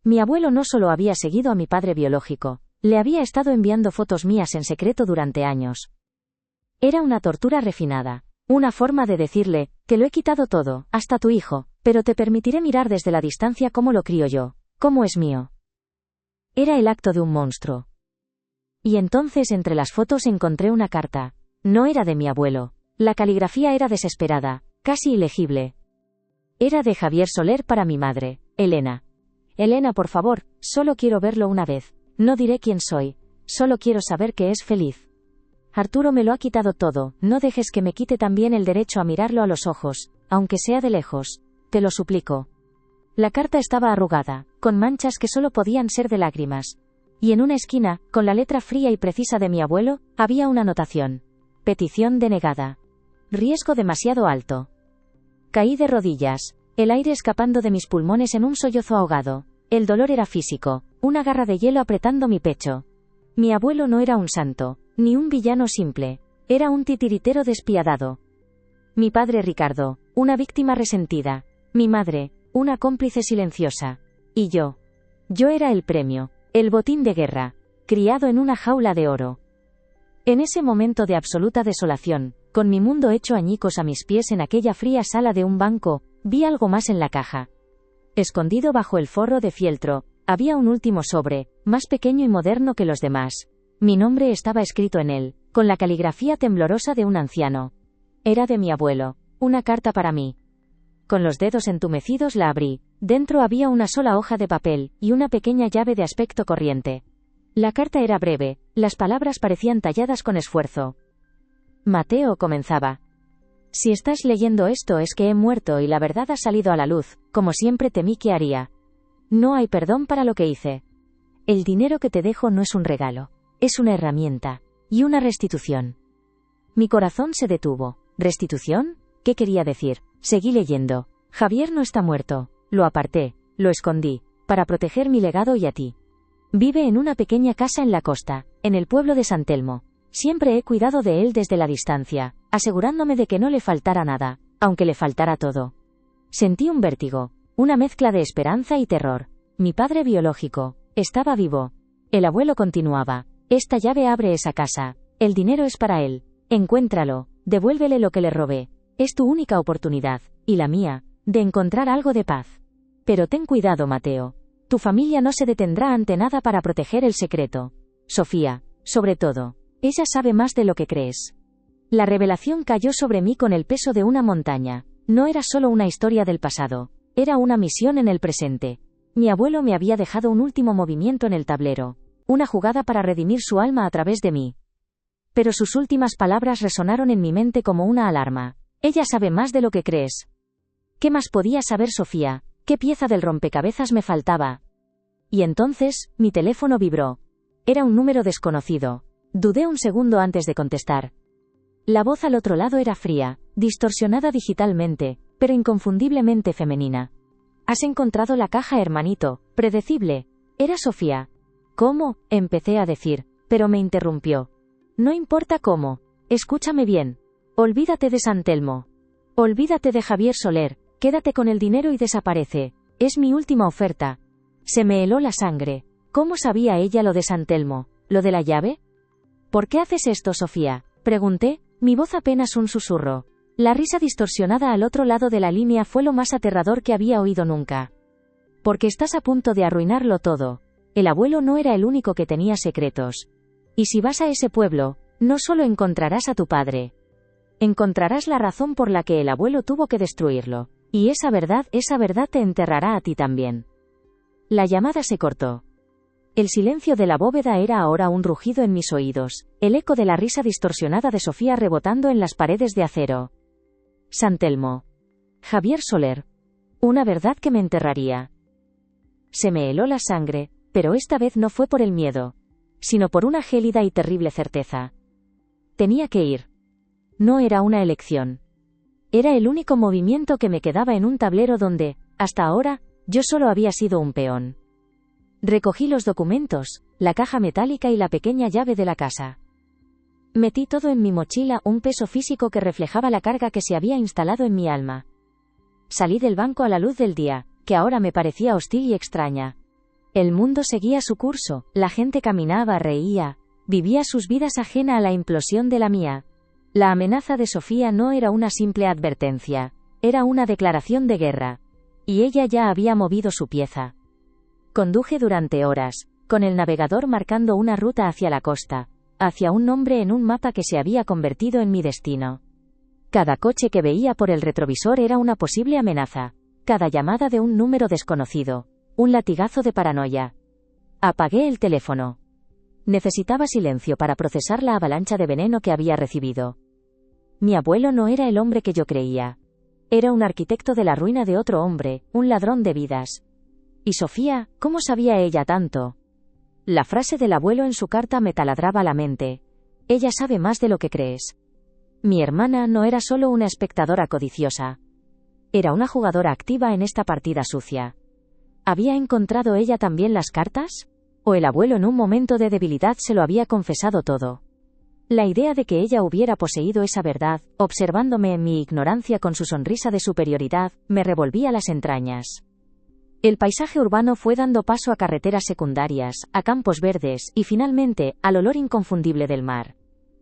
Mi abuelo no solo había seguido a mi padre biológico, le había estado enviando fotos mías en secreto durante años. Era una tortura refinada, una forma de decirle, te lo he quitado todo, hasta tu hijo, pero te permitiré mirar desde la distancia cómo lo crío yo, cómo es mío. Era el acto de un monstruo. Y entonces entre las fotos encontré una carta. No era de mi abuelo. La caligrafía era desesperada, casi ilegible. Era de Javier Soler para mi madre, Elena. Elena, por favor, solo quiero verlo una vez. No diré quién soy, solo quiero saber que es feliz. Arturo me lo ha quitado todo, no dejes que me quite también el derecho a mirarlo a los ojos, aunque sea de lejos. Te lo suplico. La carta estaba arrugada, con manchas que solo podían ser de lágrimas. Y en una esquina, con la letra fría y precisa de mi abuelo, había una anotación. Petición denegada. Riesgo demasiado alto. Caí de rodillas, el aire escapando de mis pulmones en un sollozo ahogado. El dolor era físico, una garra de hielo apretando mi pecho. Mi abuelo no era un santo, ni un villano simple. Era un titiritero despiadado. Mi padre Ricardo, una víctima resentida. Mi madre, una cómplice silenciosa. Y yo. Yo era el premio, el botín de guerra, criado en una jaula de oro. En ese momento de absoluta desolación, con mi mundo hecho añicos a mis pies en aquella fría sala de un banco, vi algo más en la caja. Escondido bajo el forro de fieltro, había un último sobre, más pequeño y moderno que los demás. Mi nombre estaba escrito en él, con la caligrafía temblorosa de un anciano. Era de mi abuelo, una carta para mí. Con los dedos entumecidos la abrí. Dentro había una sola hoja de papel, y una pequeña llave de aspecto corriente. La carta era breve, las palabras parecían talladas con esfuerzo. Mateo comenzaba. Si estás leyendo esto es que he muerto y la verdad ha salido a la luz, como siempre temí que haría. No hay perdón para lo que hice. El dinero que te dejo no es un regalo, es una herramienta, y una restitución. Mi corazón se detuvo. ¿Restitución? ¿Qué quería decir? Seguí leyendo. Javier no está muerto. Lo aparté, lo escondí, para proteger mi legado y a ti. Vive en una pequeña casa en la costa, en el pueblo de San Telmo. Siempre he cuidado de él desde la distancia, asegurándome de que no le faltara nada, aunque le faltara todo. Sentí un vértigo, una mezcla de esperanza y terror. Mi padre biológico estaba vivo. El abuelo continuaba. Esta llave abre esa casa. El dinero es para él. Encuéntralo, devuélvele lo que le robé. Es tu única oportunidad, y la mía, de encontrar algo de paz. Pero ten cuidado, Mateo. Tu familia no se detendrá ante nada para proteger el secreto. Sofía, sobre todo. Ella sabe más de lo que crees. La revelación cayó sobre mí con el peso de una montaña. No era solo una historia del pasado, era una misión en el presente. Mi abuelo me había dejado un último movimiento en el tablero, una jugada para redimir su alma a través de mí. Pero sus últimas palabras resonaron en mi mente como una alarma. Ella sabe más de lo que crees. ¿Qué más podía saber Sofía? ¿Qué pieza del rompecabezas me faltaba? Y entonces, mi teléfono vibró. Era un número desconocido. Dudé un segundo antes de contestar. La voz al otro lado era fría, distorsionada digitalmente, pero inconfundiblemente femenina. «Has encontrado la caja, hermanito, predecible». Era Sofía. «¿Cómo?», empecé a decir, pero me interrumpió. «No importa cómo. Escúchame bien. Olvídate de San Telmo. Olvídate de Javier Soler, quédate con el dinero y desaparece. Es mi última oferta». Se me heló la sangre. ¿Cómo sabía ella lo de San Telmo? ¿Lo de la llave? «¿Por qué haces esto, Sofía?», pregunté, mi voz apenas un susurro. La risa distorsionada al otro lado de la línea fue lo más aterrador que había oído nunca. «Porque estás a punto de arruinarlo todo. El abuelo no era el único que tenía secretos. Y si vas a ese pueblo, no solo encontrarás a tu padre. Encontrarás la razón por la que el abuelo tuvo que destruirlo. Y esa verdad te enterrará a ti también». La llamada se cortó. El silencio de la bóveda era ahora un rugido en mis oídos, el eco de la risa distorsionada de Sofía rebotando en las paredes de acero. San Telmo. Javier Soler. Una verdad que me enterraría. Se me heló la sangre, pero esta vez no fue por el miedo, sino por una gélida y terrible certeza. Tenía que ir. No era una elección. Era el único movimiento que me quedaba en un tablero donde, hasta ahora, yo solo había sido un peón. Recogí los documentos, la caja metálica y la pequeña llave de la casa. Metí todo en mi mochila, un peso físico que reflejaba la carga que se había instalado en mi alma. Salí del banco a la luz del día, que ahora me parecía hostil y extraña. El mundo seguía su curso, la gente caminaba, reía, vivía sus vidas ajena a la implosión de la mía. La amenaza de Sofía no era una simple advertencia, era una declaración de guerra. Y ella ya había movido su pieza. Conduje durante horas, con el navegador marcando una ruta hacia la costa, hacia un nombre en un mapa que se había convertido en mi destino. Cada coche que veía por el retrovisor era una posible amenaza, cada llamada de un número desconocido, un latigazo de paranoia. Apagué el teléfono. Necesitaba silencio para procesar la avalancha de veneno que había recibido. Mi abuelo no era el hombre que yo creía. Era un arquitecto de la ruina de otro hombre, un ladrón de vidas. ¿Y Sofía, cómo sabía ella tanto? La frase del abuelo en su carta me taladraba la mente. Ella sabe más de lo que crees. Mi hermana no era solo una espectadora codiciosa. Era una jugadora activa en esta partida sucia. ¿Había encontrado ella también las cartas? ¿O el abuelo en un momento de debilidad se lo había confesado todo? La idea de que ella hubiera poseído esa verdad, observándome en mi ignorancia con su sonrisa de superioridad, me revolvía las entrañas. El paisaje urbano fue dando paso a carreteras secundarias, a campos verdes, y finalmente, al olor inconfundible del mar.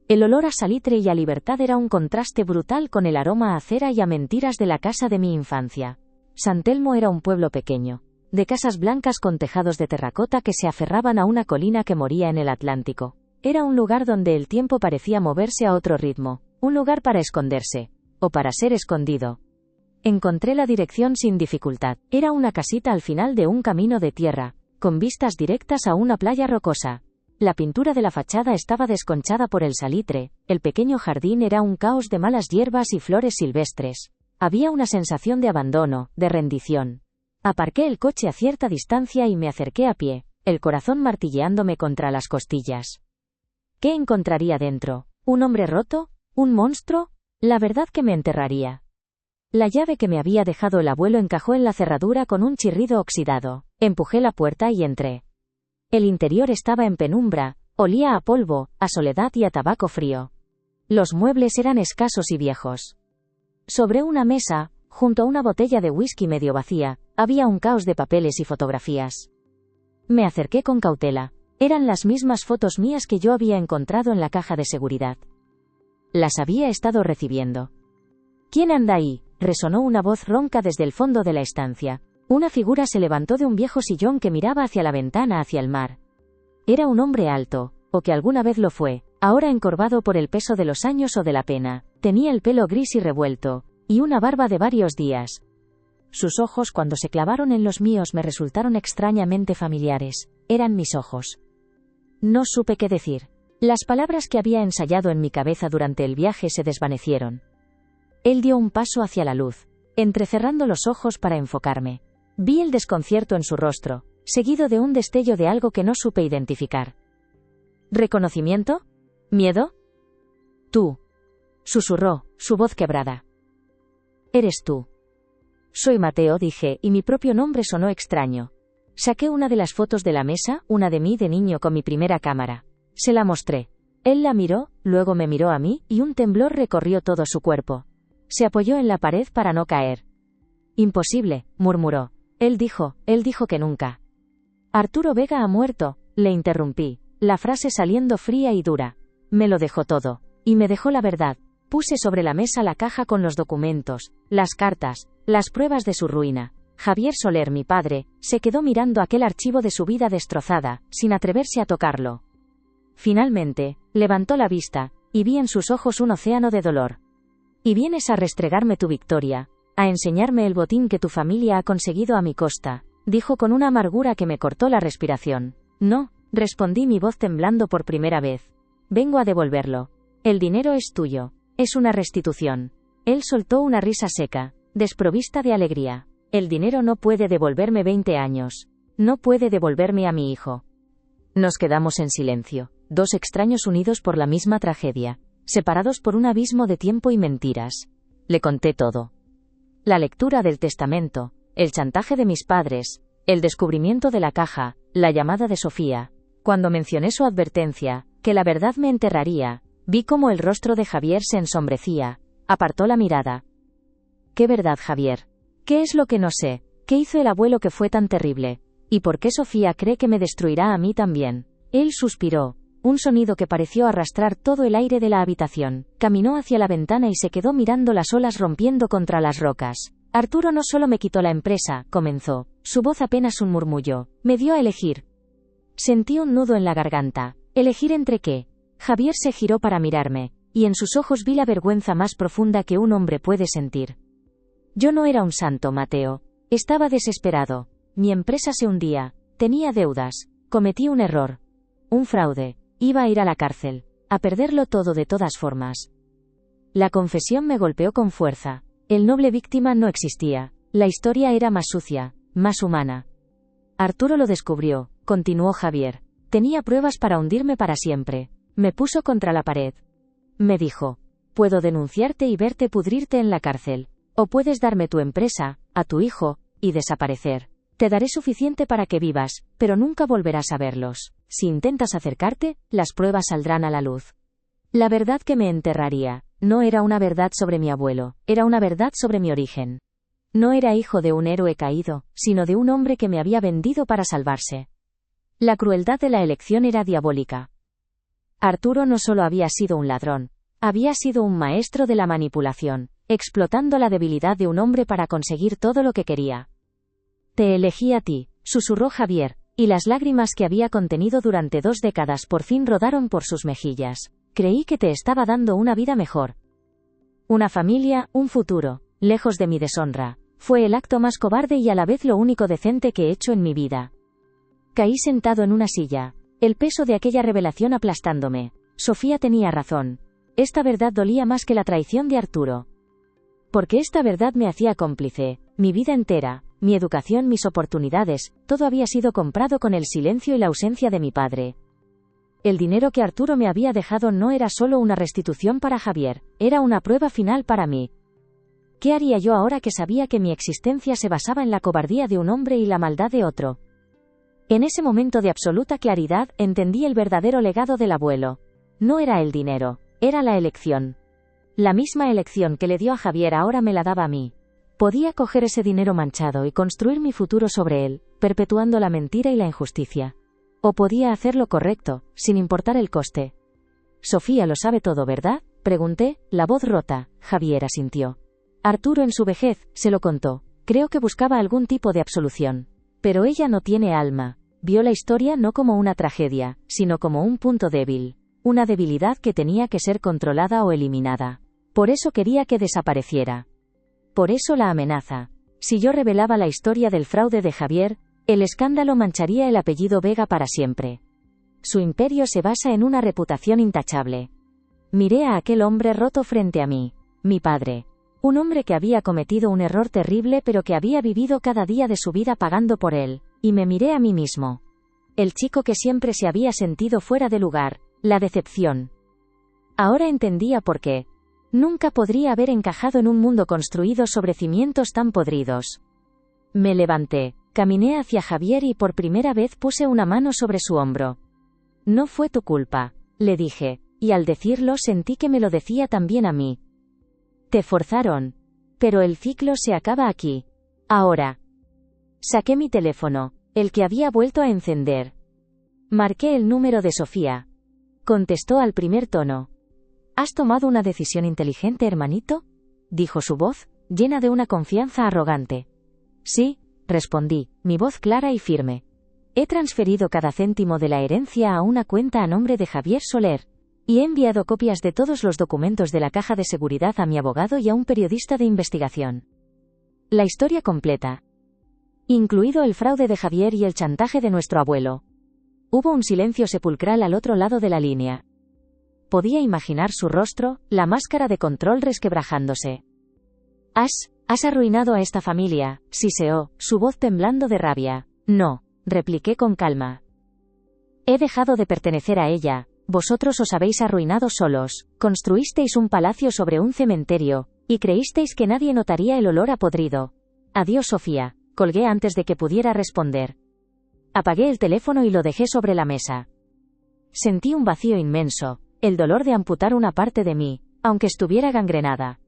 El olor a salitre y a libertad era un contraste brutal con el aroma a cera y a mentiras de la casa de mi infancia. San Telmo era un pueblo pequeño, de casas blancas con tejados de terracota que se aferraban a una colina que moría en el Atlántico. Era un lugar donde el tiempo parecía moverse a otro ritmo, un lugar para esconderse, o para ser escondido. Encontré la dirección sin dificultad. Era una casita al final de un camino de tierra, con vistas directas a una playa rocosa. La pintura de la fachada estaba desconchada por el salitre, el pequeño jardín era un caos de malas hierbas y flores silvestres. Había una sensación de abandono, de rendición. Aparqué el coche a cierta distancia y me acerqué a pie, el corazón martilleándome contra las costillas. ¿Qué encontraría dentro? ¿Un hombre roto? ¿Un monstruo? La verdad que me enterraría. La llave que me había dejado el abuelo encajó en la cerradura con un chirrido oxidado. Empujé la puerta y entré. El interior estaba en penumbra, olía a polvo, a soledad y a tabaco frío. Los muebles eran escasos y viejos. Sobre una mesa, junto a una botella de whisky medio vacía, había un caos de papeles y fotografías. Me acerqué con cautela. Eran las mismas fotos mías que yo había encontrado en la caja de seguridad. Las había estado recibiendo. ¿Quién anda ahí?, resonó una voz ronca desde el fondo de la estancia. Una figura se levantó de un viejo sillón que miraba hacia la ventana hacia el mar. Era un hombre alto, o que alguna vez lo fue, ahora encorvado por el peso de los años o de la pena. Tenía el pelo gris y revuelto, y una barba de varios días. Sus ojos, cuando se clavaron en los míos, me resultaron extrañamente familiares. Eran mis ojos. No supe qué decir. Las palabras que había ensayado en mi cabeza durante el viaje se desvanecieron. Él dio un paso hacia la luz, entrecerrando los ojos para enfocarme. Vi el desconcierto en su rostro, seguido de un destello de algo que no supe identificar. ¿Reconocimiento? ¿Miedo? Tú. Susurró, su voz quebrada. Eres tú. Soy Mateo, dije, y mi propio nombre sonó extraño. Saqué una de las fotos de la mesa, una de mí de niño con mi primera cámara. Se la mostré. Él la miró, luego me miró a mí, y un temblor recorrió todo su cuerpo. Se apoyó en la pared para no caer. Imposible, murmuró. Él dijo que nunca. Arturo Vega ha muerto, le interrumpí, la frase saliendo fría y dura. Me lo dejó todo. Y me dejó la verdad. Puse sobre la mesa la caja con los documentos, las cartas, las pruebas de su ruina. Javier Soler, mi padre, se quedó mirando aquel archivo de su vida destrozada, sin atreverse a tocarlo. Finalmente, levantó la vista, y vi en sus ojos un océano de dolor. Y vienes a restregarme tu victoria, a enseñarme el botín que tu familia ha conseguido a mi costa, dijo con una amargura que me cortó la respiración. No, respondí, mi voz temblando por primera vez. Vengo a devolverlo. El dinero es tuyo. Es una restitución. Él soltó una risa seca, desprovista de alegría. El dinero no puede devolverme 20 años. No puede devolverme a mi hijo. Nos quedamos en silencio, dos extraños unidos por la misma tragedia, separados por un abismo de tiempo y mentiras. Le conté todo. La lectura del testamento, el chantaje de mis padres, el descubrimiento de la caja, la llamada de Sofía. Cuando mencioné su advertencia, que la verdad me enterraría, vi cómo el rostro de Javier se ensombrecía. Apartó la mirada. ¿Qué verdad, Javier? ¿Qué es lo que no sé? ¿Qué hizo el abuelo que fue tan terrible? ¿Y por qué Sofía cree que me destruirá a mí también? Él suspiró. Un sonido que pareció arrastrar todo el aire de la habitación. Caminó hacia la ventana y se quedó mirando las olas rompiendo contra las rocas. Arturo no solo me quitó la empresa, comenzó. Su voz apenas un murmullo. Me dio a elegir. Sentí un nudo en la garganta. ¿Elegir entre qué? Javier se giró para mirarme, y en sus ojos vi la vergüenza más profunda que un hombre puede sentir. Yo no era un santo, Mateo. Estaba desesperado. Mi empresa se hundía. Tenía deudas. Cometí un error. Un fraude. Iba a ir a la cárcel. A perderlo todo de todas formas. La confesión me golpeó con fuerza. El noble víctima no existía. La historia era más sucia, más humana. Arturo lo descubrió, continuó Javier. Tenía pruebas para hundirme para siempre. Me puso contra la pared. Me dijo, puedo denunciarte y verte pudrirte en la cárcel. O puedes darme tu empresa, a tu hijo, y desaparecer. Te daré suficiente para que vivas, pero nunca volverás a verlos. Si intentas acercarte, las pruebas saldrán a la luz. La verdad que me enterraría, no era una verdad sobre mi abuelo, era una verdad sobre mi origen. No era hijo de un héroe caído, sino de un hombre que me había vendido para salvarse. La crueldad de la elección era diabólica. Arturo no solo había sido un ladrón, había sido un maestro de la manipulación, explotando la debilidad de un hombre para conseguir todo lo que quería. Te elegí a ti, susurró Javier, y las lágrimas que había contenido durante 2 décadas por fin rodaron por sus mejillas. Creí que te estaba dando una vida mejor. Una familia, un futuro, lejos de mi deshonra. Fue el acto más cobarde y a la vez lo único decente que he hecho en mi vida. Caí sentado en una silla, el peso de aquella revelación aplastándome. Sofía tenía razón. Esta verdad dolía más que la traición de Arturo. Porque esta verdad me hacía cómplice, mi vida entera, mi educación, mis oportunidades, todo había sido comprado con el silencio y la ausencia de mi padre. El dinero que Arturo me había dejado no era solo una restitución para Javier, era una prueba final para mí. ¿Qué haría yo ahora que sabía que mi existencia se basaba en la cobardía de un hombre y la maldad de otro? En ese momento de absoluta claridad, entendí el verdadero legado del abuelo. No era el dinero, era la elección. La misma elección que le dio a Javier ahora me la daba a mí. Podía coger ese dinero manchado y construir mi futuro sobre él, perpetuando la mentira y la injusticia. O podía hacer lo correcto, sin importar el coste. Sofía lo sabe todo, ¿verdad? Pregunté, la voz rota. Javier asintió. Arturo en su vejez, se lo contó. Creo que buscaba algún tipo de absolución. Pero ella no tiene alma. Vio la historia no como una tragedia, sino como un punto débil. una debilidad que tenía que ser controlada o eliminada. Por eso quería que desapareciera. Por eso la amenaza. Si yo revelaba la historia del fraude de Javier, el escándalo mancharía el apellido Vega para siempre. Su imperio se basa en una reputación intachable. Miré a aquel hombre roto frente a mí, mi padre. Un hombre que había cometido un error terrible pero que había vivido cada día de su vida pagando por él, y me miré a mí mismo. El chico que siempre se había sentido fuera de lugar, la decepción. Ahora entendía por qué. Nunca podría haber encajado en un mundo construido sobre cimientos tan podridos. Me levanté, caminé hacia Javier y por primera vez puse una mano sobre su hombro. No fue tu culpa, le dije, y al decirlo sentí que me lo decía también a mí. Te forzaron. Pero el ciclo se acaba aquí. Ahora. Saqué mi teléfono, el que había vuelto a encender. Marqué el número de Sofía. Contestó al primer tono. ¿Has tomado una decisión inteligente, hermanito?, dijo su voz, llena de una confianza arrogante. Sí, respondí, mi voz clara y firme. He transferido cada céntimo de la herencia a una cuenta a nombre de Javier Soler, y he enviado copias de todos los documentos de la caja de seguridad a mi abogado y a un periodista de investigación. La historia completa, incluido el fraude de Javier y el chantaje de nuestro abuelo. Hubo un silencio sepulcral al otro lado de la línea. Podía imaginar su rostro, la máscara de control resquebrajándose. Has arruinado a esta familia, siseó, su voz temblando de rabia. No, repliqué con calma. He dejado de pertenecer a ella, vosotros os habéis arruinado solos, construisteis un palacio sobre un cementerio, y creísteis que nadie notaría el olor a podrido. Adiós, Sofía, colgué antes de que pudiera responder. Apagué el teléfono y lo dejé sobre la mesa. Sentí un vacío inmenso, el dolor de amputar una parte de mí, aunque estuviera gangrenada.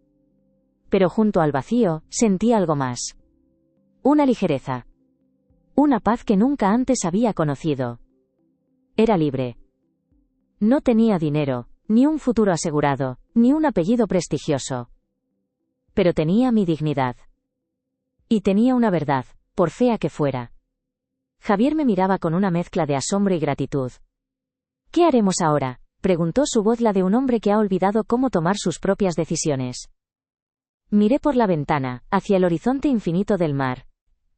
Pero junto al vacío, sentí algo más. Una ligereza. Una paz que nunca antes había conocido. Era libre. No tenía dinero, ni un futuro asegurado, ni un apellido prestigioso. Pero tenía mi dignidad. Y tenía una verdad, por fea que fuera. Javier me miraba con una mezcla de asombro y gratitud. ¿Qué haremos ahora?, preguntó su voz, la de un hombre que ha olvidado cómo tomar sus propias decisiones. Miré por la ventana, hacia el horizonte infinito del mar.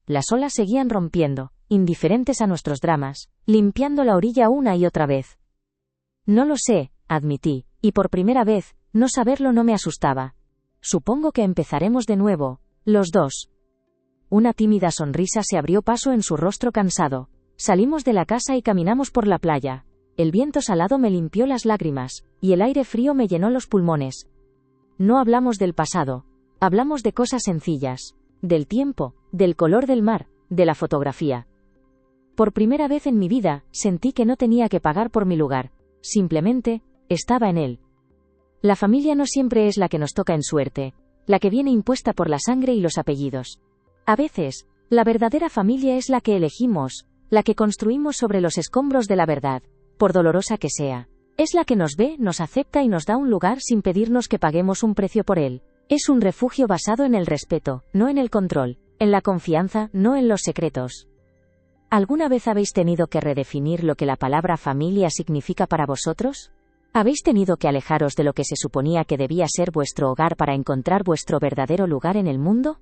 Las olas seguían rompiendo, indiferentes a nuestros dramas, limpiando la orilla una y otra vez. No lo sé, admití, y por primera vez, no saberlo no me asustaba. Supongo que empezaremos de nuevo, los dos. Una tímida sonrisa se abrió paso en su rostro cansado. Salimos de la casa y caminamos por la playa. El viento salado me limpió las lágrimas, y el aire frío me llenó los pulmones. No hablamos del pasado. Hablamos de cosas sencillas. Del tiempo, del color del mar, de la fotografía. Por primera vez en mi vida, sentí que no tenía que pagar por mi lugar. Simplemente, estaba en él. La familia no siempre es la que nos toca en suerte, la que viene impuesta por la sangre y los apellidos. A veces, la verdadera familia es la que elegimos, la que construimos sobre los escombros de la verdad, por dolorosa que sea. Es la que nos ve, nos acepta y nos da un lugar sin pedirnos que paguemos un precio por él. Es un refugio basado en el respeto, no en el control, en la confianza, no en los secretos. ¿Alguna vez habéis tenido que redefinir lo que la palabra familia significa para vosotros? ¿Habéis tenido que alejaros de lo que se suponía que debía ser vuestro hogar para encontrar vuestro verdadero lugar en el mundo?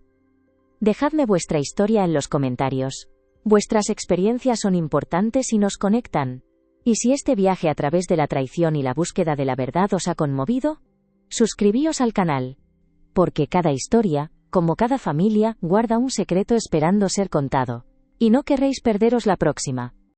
Dejadme vuestra historia en los comentarios. Vuestras experiencias son importantes y nos conectan. Y si este viaje a través de la traición y la búsqueda de la verdad os ha conmovido, suscribíos al canal. Porque cada historia, como cada familia, guarda un secreto esperando ser contado. Y no querréis perderos la próxima.